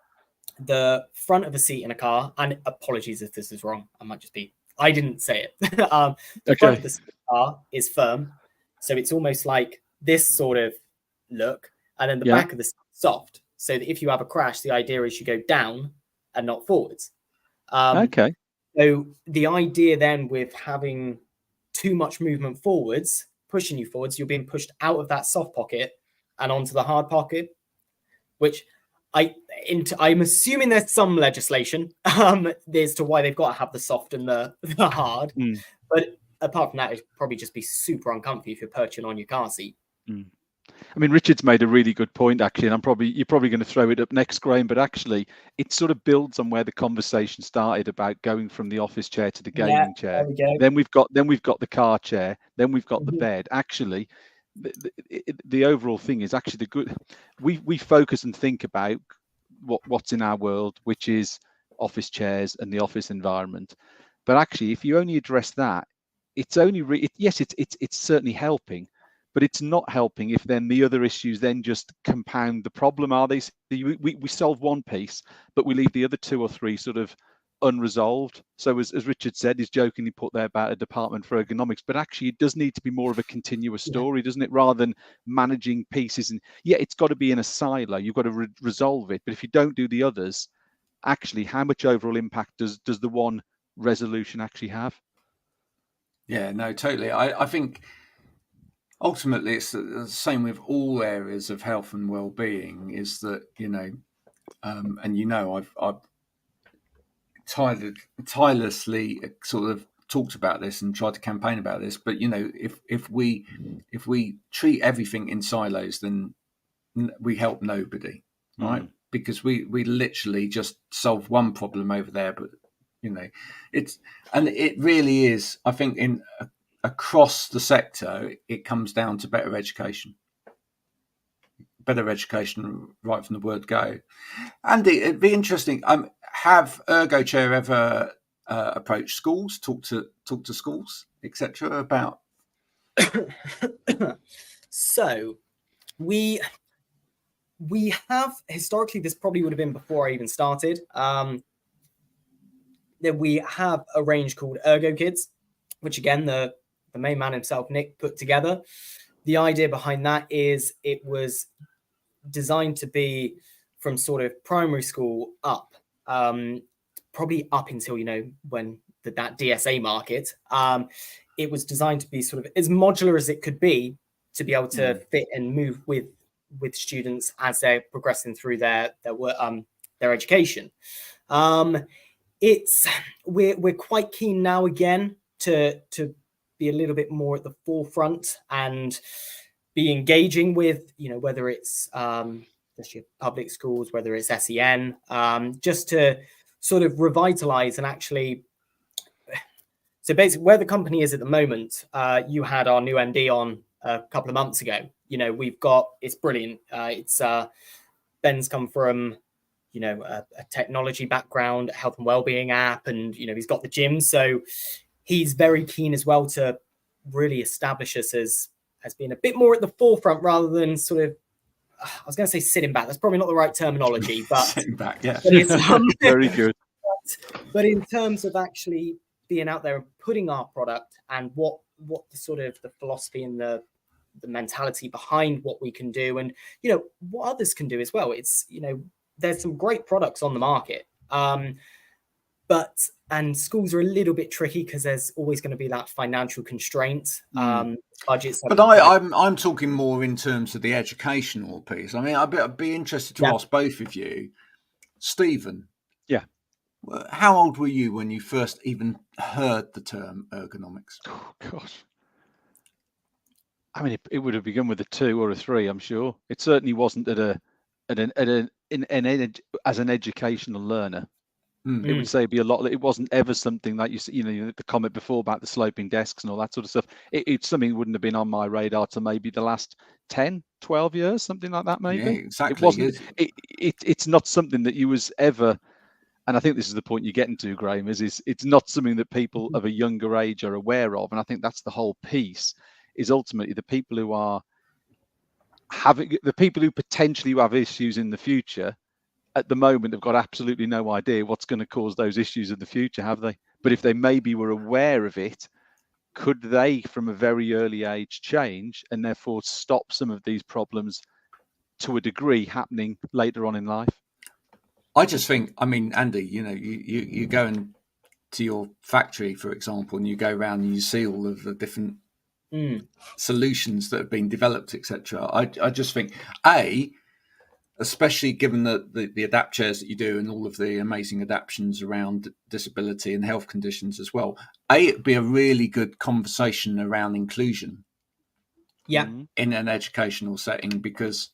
Speaker 3: the front of a seat in a car, and apologies if this is wrong, I didn't say it. The front of the seat in a car is firm, so it's almost like this sort of look, and then the back of the seat is soft, so that if you have a crash, the idea is you go down and not forwards. So the idea then with having too much movement forwards, pushing you forwards, you're being pushed out of that soft pocket and onto the hard pocket, which I'm assuming there's some legislation as to why they've got to have the soft and the hard. But apart from that, it'd probably just be super uncomfy if you're perching on your car seat.
Speaker 2: I mean, Richard's made a really good point, actually, and you're probably going to throw it up next, Graham, but actually it sort of builds on where the conversation started about going from the office chair to the gaming chair. Then we've got the car chair, then we've got the bed. Actually, the overall thing is actually the good. We focus and think about what's in our world, which is office chairs and the office environment. But actually, if you only address that, it's only it's certainly helping. But it's not helping if then the other issues then just compound the problem, are they? We solve one piece, but we leave the other two or three sort of unresolved. So as Richard said, he's jokingly put there about a department for ergonomics, but actually it does need to be more of a continuous story, doesn't it? Rather than managing pieces. And yeah, it's got to be in a silo. You've got to resolve it. But if you don't do the others, actually, how much overall impact does the one resolution actually have?
Speaker 1: Yeah, no, totally. I think ultimately it's the same with all areas of health and well-being, is that, and I've tirelessly sort of talked about this and tried to campaign about this, but if we treat everything in silos, then we help nobody, right? Because we literally just solve one problem over there, but it really is, I think, across the sector, it comes down to better education right from the word go. Andy, it'd be interesting. Have Ergochair ever approached schools, talk to schools, etc. about?
Speaker 3: So we have historically. This probably would have been before I even started. That we have a range called Ergo Kids, which again the main man himself, Nick, put together. The idea behind that is it was designed to be from sort of primary school up, probably up until, when that DSA market. It was designed to be sort of as modular as it could be, to be able to fit and move with students as they're progressing through their education. We're quite keen now again to be a little bit more at the forefront and be engaging with, whether it's just your public schools, whether it's SEN, just to sort of revitalize and actually. So basically, where the company is at the moment, you had our new MD on a couple of months ago. It's brilliant. Ben's come from, a technology background, a health and wellbeing app, and, he's got the gym. So he's very keen as well to really establish us as being a bit more at the forefront rather than sort of, I was going to say sitting back. That's probably not the right terminology, but
Speaker 1: sitting back, yeah.
Speaker 3: But it's,
Speaker 2: very good.
Speaker 3: But in terms of actually being out there and putting our product and what the sort of the philosophy and the mentality behind what we can do and, what others can do as well. It's, there's some great products on the market. And schools are a little bit tricky because there's always going to be that financial constraint. Budgets.
Speaker 1: But I'm talking more in terms of the educational piece. I mean, I'd be interested to ask both of you. Stephen.
Speaker 2: Yeah.
Speaker 1: How old were you when you first even heard the term ergonomics?
Speaker 2: Oh, gosh. I mean, it would have begun with a 2 or a 3, I'm sure. It certainly wasn't as an educational learner. It would say be a lot. It wasn't ever something like the comment before about the sloping desks and all that sort of stuff. It's something that wouldn't have been on my radar to maybe the last 10, 12 years, something like that. Maybe.
Speaker 1: Yeah, exactly.
Speaker 2: It wasn't. It's not something that you was ever. And I think this is the point you're getting to, Graham. Is it's not something that people of a younger age are aware of, and I think that's the whole piece. Is ultimately the people who are the people who potentially have issues in the future. At the moment, they've got absolutely no idea what's going to cause those issues in the future, have they? But if they maybe were aware of it, could they, from a very early age, change and therefore stop some of these problems to a degree happening later on in life?
Speaker 1: I just think, I mean, Andy, you go into your factory, for example, and you go around and you see all of the different solutions that have been developed, etc. I just think, especially given the adapt chairs that you do and all of the amazing adaptions around disability and health conditions as well, it'd be a really good conversation around inclusion in an educational setting, because,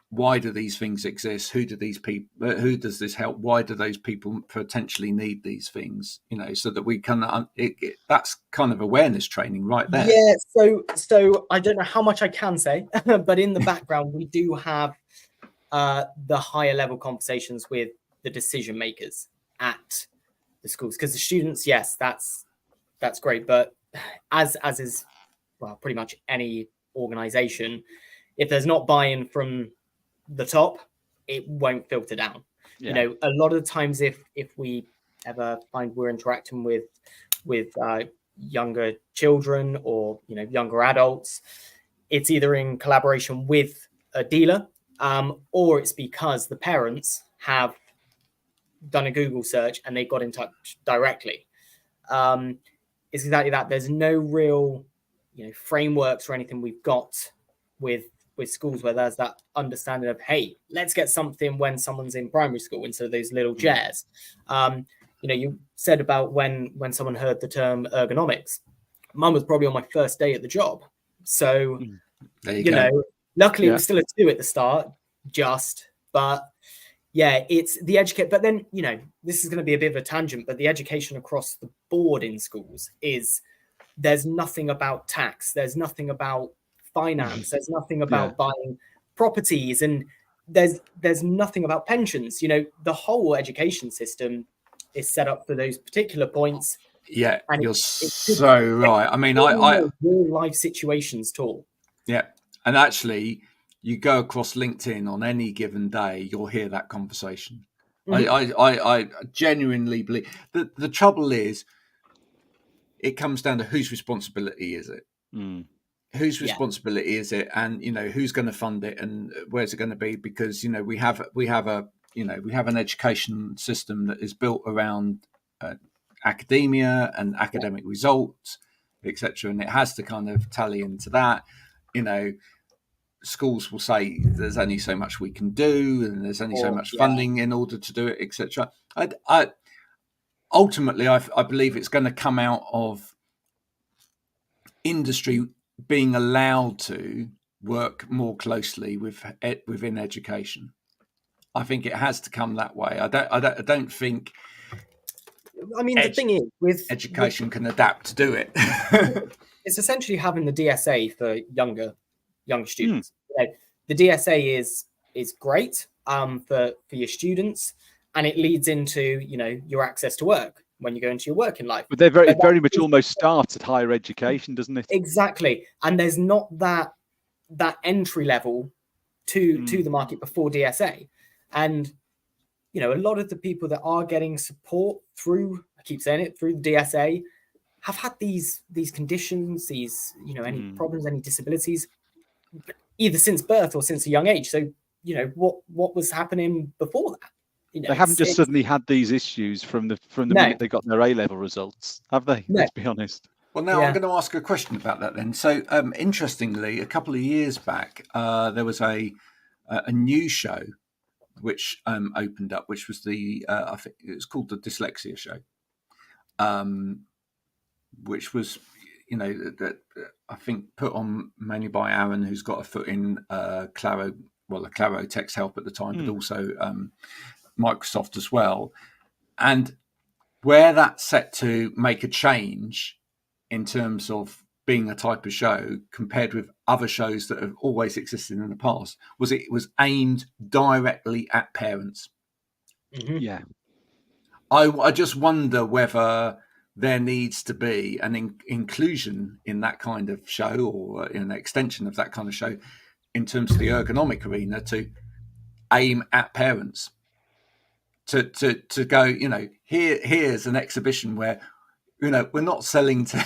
Speaker 1: why do these things exist? Who does this help? Why do those people potentially need these things? So that we can, that's kind of awareness training right there.
Speaker 3: Yeah. So I don't know how much I can say, but in the background, we do have the higher level conversations with the decision makers at the schools, because the students, yes, that's great, but as is, well, pretty much any organization, if there's not buy-in from the top, it won't filter down. A lot of the times if we ever find we're interacting with younger children or younger adults, it's either in collaboration with a dealer, or it's because the parents have done a Google search and they got in touch directly. It's exactly that. There's no real frameworks or anything we've got with schools where there's that understanding of, hey, let's get something when someone's in primary school instead of those little chairs. You said about when someone heard the term ergonomics. Mine was probably on my first day at the job. So, luckily it was still a 2 at the start, but yeah, it's the educate. But then, this is going to be a bit of a tangent, but the education across the board in schools is there's nothing about tax. There's nothing about finance. There's nothing about buying properties, and there's nothing about pensions. The whole education system is set up for those particular points.
Speaker 1: Yeah, and you're so right. I mean, I
Speaker 3: real life situations taught.
Speaker 1: Yeah, and actually, you go across LinkedIn on any given day, you'll hear that conversation. I genuinely believe that the trouble is, it comes down to whose responsibility is it? Whose responsibility is it? And who's going to fund it, and where's it going to be? Because we have an education system that is built around academia and academic results, etc., and it has to kind of tally into that. Schools will say there's only so much we can do, and there's only so much funding in order to do it, etc. Ultimately, I believe it's going to come out of industry being allowed to work more closely within education. I think it has to come that way. I don't think.
Speaker 3: I mean, the thing is, with
Speaker 1: education can adapt to do it.
Speaker 3: It's essentially having the DSA for younger students. The DSA is great for your students, and it leads into your access to work when you go into your working life.
Speaker 2: But it very much almost starts at higher education, doesn't it?
Speaker 3: Exactly, and there's not that entry level to the market before DSA, and a lot of the people that are getting support through, I keep saying it, through the DSA, have had these conditions, any problems, any disabilities, either since birth or since a young age. So what was happening before that?
Speaker 2: They haven't just suddenly had these issues from the minute they got their A-level results, have they?
Speaker 3: No.
Speaker 2: Let's be honest.
Speaker 1: Well, now I'm going to ask a question about that then. So, interestingly, a couple of years back, there was a new show which opened up, which was I think it was called the Dyslexia Show, which was I think put on mainly by Aaron, who's got a foot in Claro Text Help at the time, but also Microsoft as well. And where that's set to make a change in terms of being a type of show compared with other shows that have always existed in the past, was it was aimed directly at parents.
Speaker 2: Yeah.
Speaker 1: I just wonder whether there needs to be an inclusion in that kind of show, or an extension of that kind of show in terms of the ergonomic arena, to aim at parents, to go, here's an exhibition where, we're not selling to,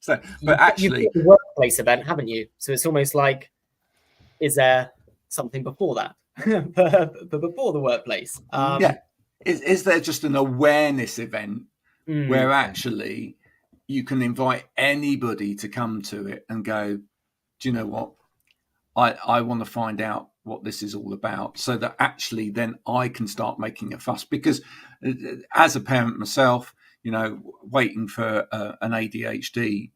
Speaker 1: so, but actually,
Speaker 3: you've got a workplace event, haven't you? So it's almost like, is there something before that, before the workplace?
Speaker 1: Is there just an awareness event where actually you can invite anybody to come to it and go, do you know what? I want to find out what this is all about, so that actually then I can start making a fuss. Because as a parent myself, waiting for an ADHD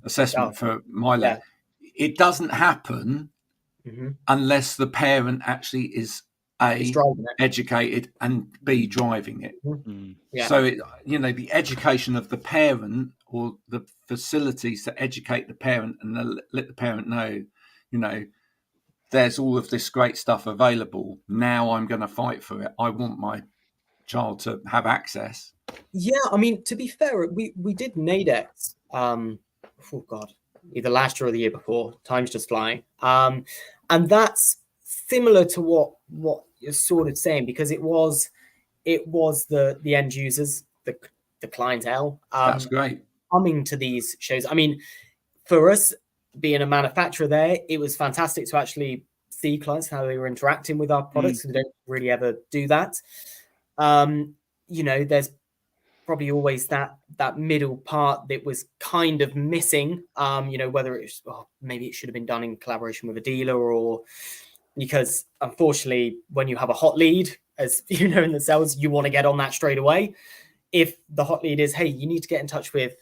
Speaker 1: assessment for my lad, it doesn't happen unless the parent actually is educated and B, driving it. So the education of the parent, or the facilities to educate the parent and let the parent know, there's all of this great stuff available. Now I'm going to fight for it. I want my child to have access.
Speaker 3: Yeah, I mean, to be fair, we did NADEX, either last year or the year before. Time's just flying. And that's similar to what you're sort of saying, because it was it was the end users, the clientele.
Speaker 1: That's great.
Speaker 3: Coming to these shows. I mean, for us being a manufacturer there, it was fantastic to actually see clients, how they were interacting with our products. We don't really ever do that. There's probably always that middle part that was kind of missing. Whether it's maybe it should have been done in collaboration with a dealer, or because unfortunately, when you have a hot lead, as you know in the sales, you want to get on that straight away. If the hot lead is, hey, you need to get in touch with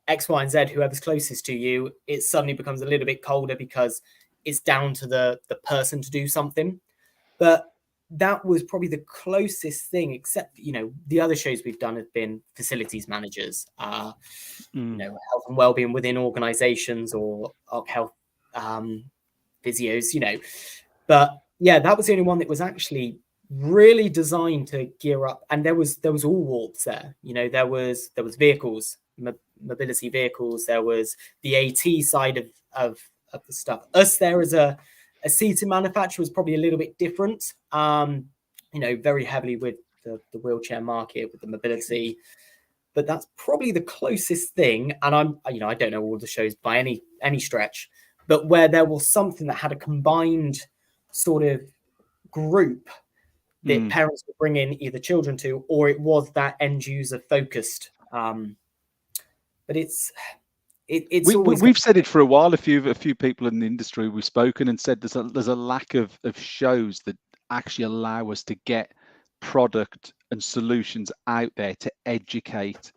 Speaker 3: X, Y, and Z, whoever's closest to you, it suddenly becomes a little bit colder because it's down to the person to do something. But that was probably the closest thing, except, the other shows we've done have been facilities managers, health and wellbeing within organizations, or health physios, But yeah, that was the only one that was actually really designed to gear up. And there was all walks there. There was vehicles, mobility vehicles. There was the AT side of the stuff. Us there as a seating manufacturer was probably a little bit different. Very heavily with the wheelchair market, with the mobility. But that's probably the closest thing. And I don't know all the shows by any stretch, but where there was something that had a combined sort of group that parents would bring in either children to, or it was that end user focused. But we've
Speaker 2: said it for a while. A few people in the industry we've spoken and said there's a lack of shows that actually allow us to get product and solutions out there to educate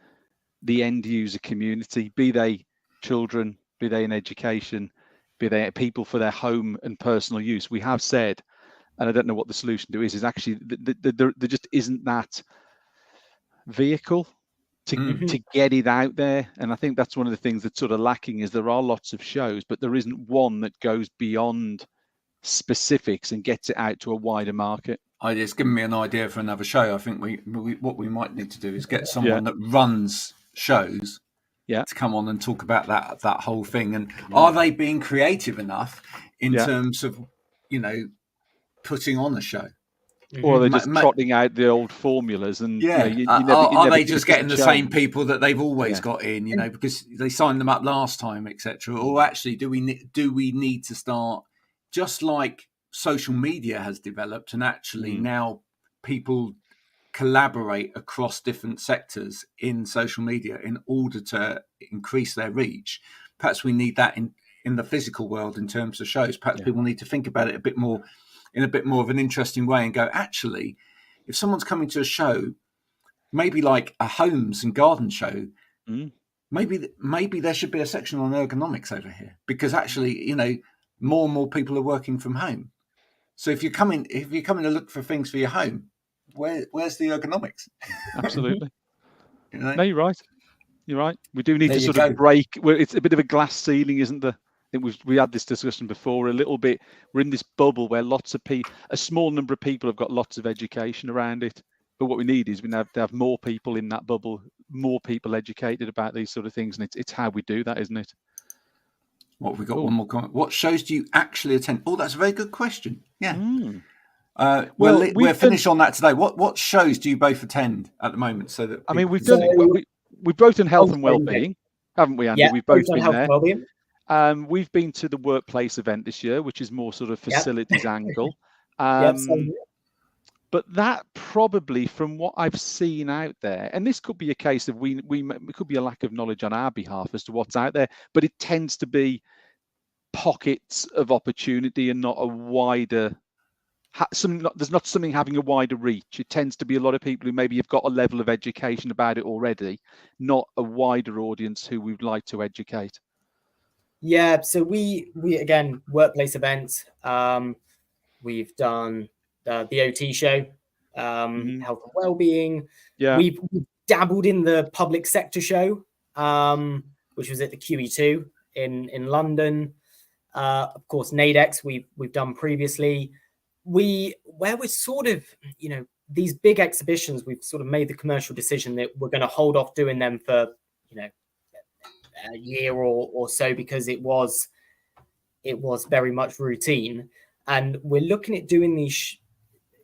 Speaker 2: the end user community, be they children, be they in education, be they people for their home and personal use. We have said, and I don't know what the solution to is actually there just isn't that vehicle to get it out there. And I think that's one of the things that's sort of lacking, is there are lots of shows, but there isn't one that goes beyond specifics and gets it out to a wider market.
Speaker 1: It's given me an idea for another show. I think what we might need to do is get someone that runs shows to come on and talk about that whole thing. And are they being creative enough in terms of, putting on a show?
Speaker 2: Or they're just trotting out the old formulas, and
Speaker 1: are they just getting the same people that they've always got in, because they signed them up last time, etc. Or actually, do we need to start, just like social media has developed, and actually now people collaborate across different sectors in social media in order to increase their reach? Perhaps we need that in the physical world in terms of shows. Perhaps people need to think about it a bit more of an interesting way and go, actually, if someone's coming to a show, maybe like a homes and garden show, maybe there should be a section on ergonomics over here, because actually, more and more people are working from home. So if you're coming to look for things for your home, where's the ergonomics?
Speaker 2: Absolutely. No, you're right. You're right. We do need
Speaker 1: there
Speaker 2: to sort of break. It's a bit of a glass ceiling, isn't there? I think we had this discussion before a little bit. We're in this bubble where a small number of people have got lots of education around it. But what we need is we have to have more people in that bubble, more people educated about these sort of things, and it's how we do that, isn't it?
Speaker 1: What have we got? One more comment. What shows do you actually attend? Oh, that's a very good question. Yeah. We're finished on that today. What shows do you both attend at the moment? So that
Speaker 2: we've both done health and wellbeing, haven't we, Andy?
Speaker 3: Yeah,
Speaker 2: we've both been
Speaker 3: health
Speaker 2: there.
Speaker 3: And wellbeing.
Speaker 2: We've been to the workplace event this year, which is more sort of facilities angle. But that probably, from what I've seen out there, and this could be a case of we could be a lack of knowledge on our behalf as to what's out there, but it tends to be pockets of opportunity and not a wider. There's not something having a wider reach. It tends to be a lot of people who maybe have got a level of education about it already, not a wider audience who we'd like to educate.
Speaker 3: Yeah, so we again, workplace events. We've done the OT show, health and wellbeing.
Speaker 2: Yeah,
Speaker 3: we've dabbled in the public sector show, which was at the QE2 in London. Of course, NADEX we've done previously. Where we're sort of, these big exhibitions, we've sort of made the commercial decision that we're going to hold off doing them for, a year or so, because it was very much routine. And we're looking at doing these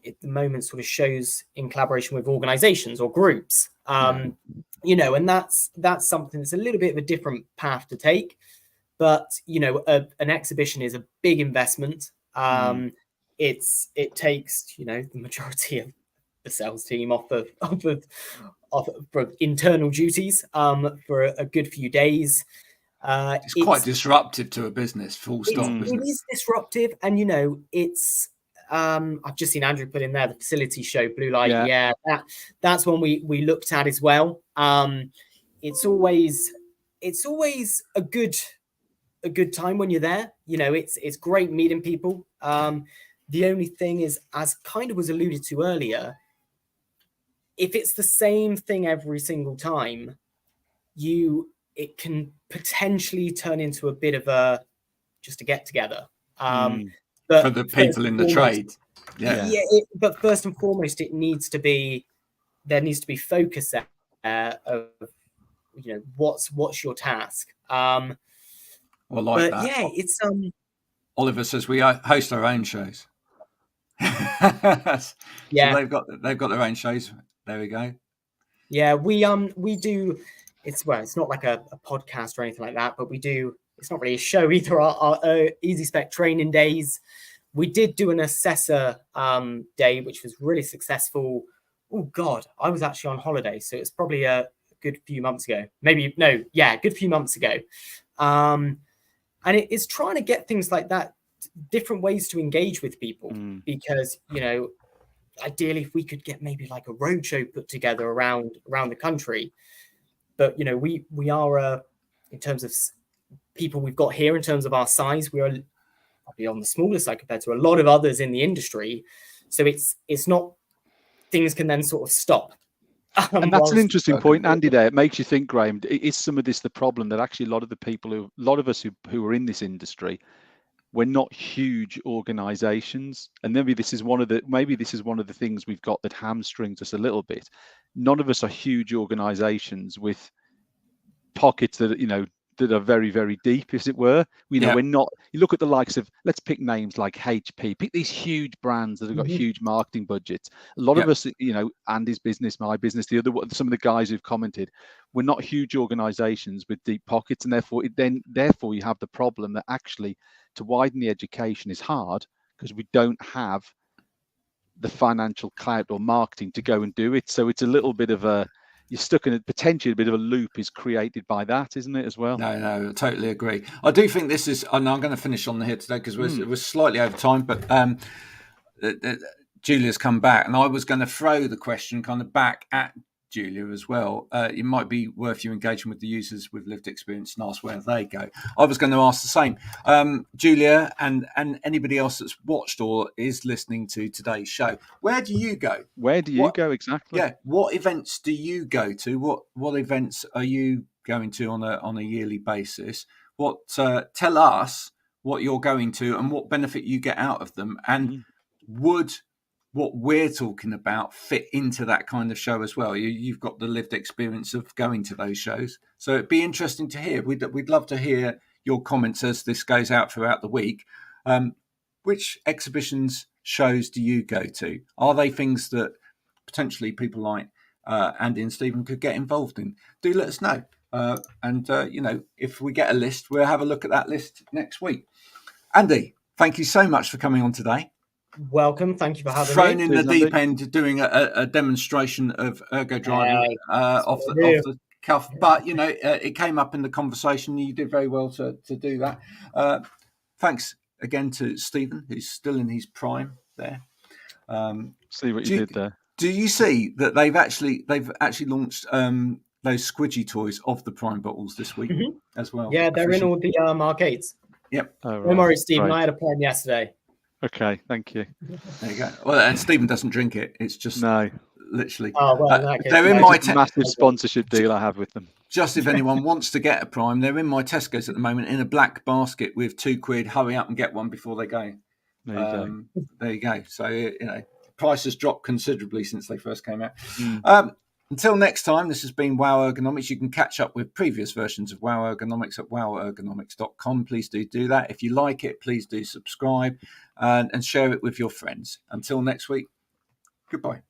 Speaker 3: at the moment sort of shows in collaboration with organizations or groups, you know, and that's something that's a little bit of a different path to take. But, you know, an exhibition is a big investment. It takes, you know, the majority of the sales team off of for internal duties for a good few days.
Speaker 1: It's quite disruptive to a business, full stop.
Speaker 3: It is disruptive, and you know, it's. I've just seen Andrew put in there the facility show, Blue Light. Yeah, that's one we looked at as well. It's always a good time when you're there. You know, it's great meeting people. The only thing is, as kind of was alluded to earlier, if it's the same thing every single time, it can potentially turn into a bit of just a get together.
Speaker 1: But for the people in the trade,
Speaker 3: but first and foremost, there needs to be focus there of, you know, what's your task.
Speaker 1: Well, like that.
Speaker 3: Yeah, it's
Speaker 1: Oliver says we host our own shows. So they've got their own shows. There we go.
Speaker 3: Yeah, we do. It's not like a podcast or anything like that, but we do. It's not really a show either. Our Easy Spec training days. We did do an assessor day, which was really successful. Oh God, I was actually on holiday, so it's probably a good few months ago. A good few months ago. And it's trying to get things like that, different ways to engage with people, because, you know, ideally if we could get maybe like a roadshow put together around the country, but you know, we are in terms of people we've got here, in terms of our size, we are probably on the smaller side compared to a lot of others in the industry. So it's not, things can then sort of stop.
Speaker 2: And that's an interesting point, Andy, there. It makes you think, Graham, is some of this the problem, that actually a lot of us who are in this industry, we're not huge organizations, and maybe this is one of the things we've got that hamstrings us a little bit. None of us are huge organizations with pockets that, you know, that are very, very deep, as it were. You know, we're not, you look at the likes of, let's pick names like HP, pick these huge brands that have got huge marketing budgets. A lot of us, you know, Andy's business, my business, some of the guys who've commented, we're not huge organizations with deep pockets, and therefore you have the problem that actually to widen the education is hard, because we don't have the financial clout or marketing to go and do it. So it's a little bit of you're stuck in potentially a bit of a loop is created by that, isn't it, as well?
Speaker 1: No, I totally agree. I do think this is, and I'm going to finish on here today because we're slightly over time, but Julia's come back, and I was going to throw the question kind of back at Julia as well. It might be worth you engaging with the users with lived experience and ask where they go. I was going to ask the same. Julia and anybody else that's watched or is listening to today's show, where do you go?
Speaker 2: Where do you go exactly?
Speaker 1: Yeah, what events do you go to? What events are you going to on a yearly basis? Tell us what you're going to and what benefit you get out of them, and would what we're talking about fit into that kind of show as well? You've got the lived experience of going to those shows, so it'd be interesting to hear. We'd love to hear your comments as this goes out throughout the week. Which exhibitions, shows do you go to? Are they things that potentially people like Andy and Steven could get involved in? Do let us know. And you know, if we get a list, we'll have a look at that list next week. Andy, thank you so much for coming on today.
Speaker 3: Welcome. Thank you for having me.
Speaker 1: Thrown in the deep end, doing a demonstration of ergo driving off the cuff, but you know, it came up in the conversation. You did very well to do that. Thanks again to Steven, who's still in his prime there.
Speaker 2: See what you did there.
Speaker 1: Do you see that they've actually launched those squidgy toys of the prime bottles this week as well?
Speaker 3: Yeah, they're in all the arcades.
Speaker 1: Yep.
Speaker 2: Oh, right.
Speaker 3: Don't worry, Steven.
Speaker 2: Right.
Speaker 3: I had a prime yesterday.
Speaker 2: Okay, thank you.
Speaker 1: There you go. Well, and Steven doesn't drink it. It's just literally.
Speaker 3: Oh, well, in that case,
Speaker 1: they're in my
Speaker 2: massive sponsorship deal I have with them.
Speaker 1: Just if anyone wants to get a prime, they're in my Tesco's at the moment in a black basket with £2. Hurry up and get one before they go. There you go. So, you know, price has dropped considerably since they first came out. Until next time, this has been Wow Ergonomics. You can catch up with previous versions of Wow Ergonomics at wowergonomics.com. Please do that. If you like it, please do subscribe and share it with your friends. Until next week, Goodbye.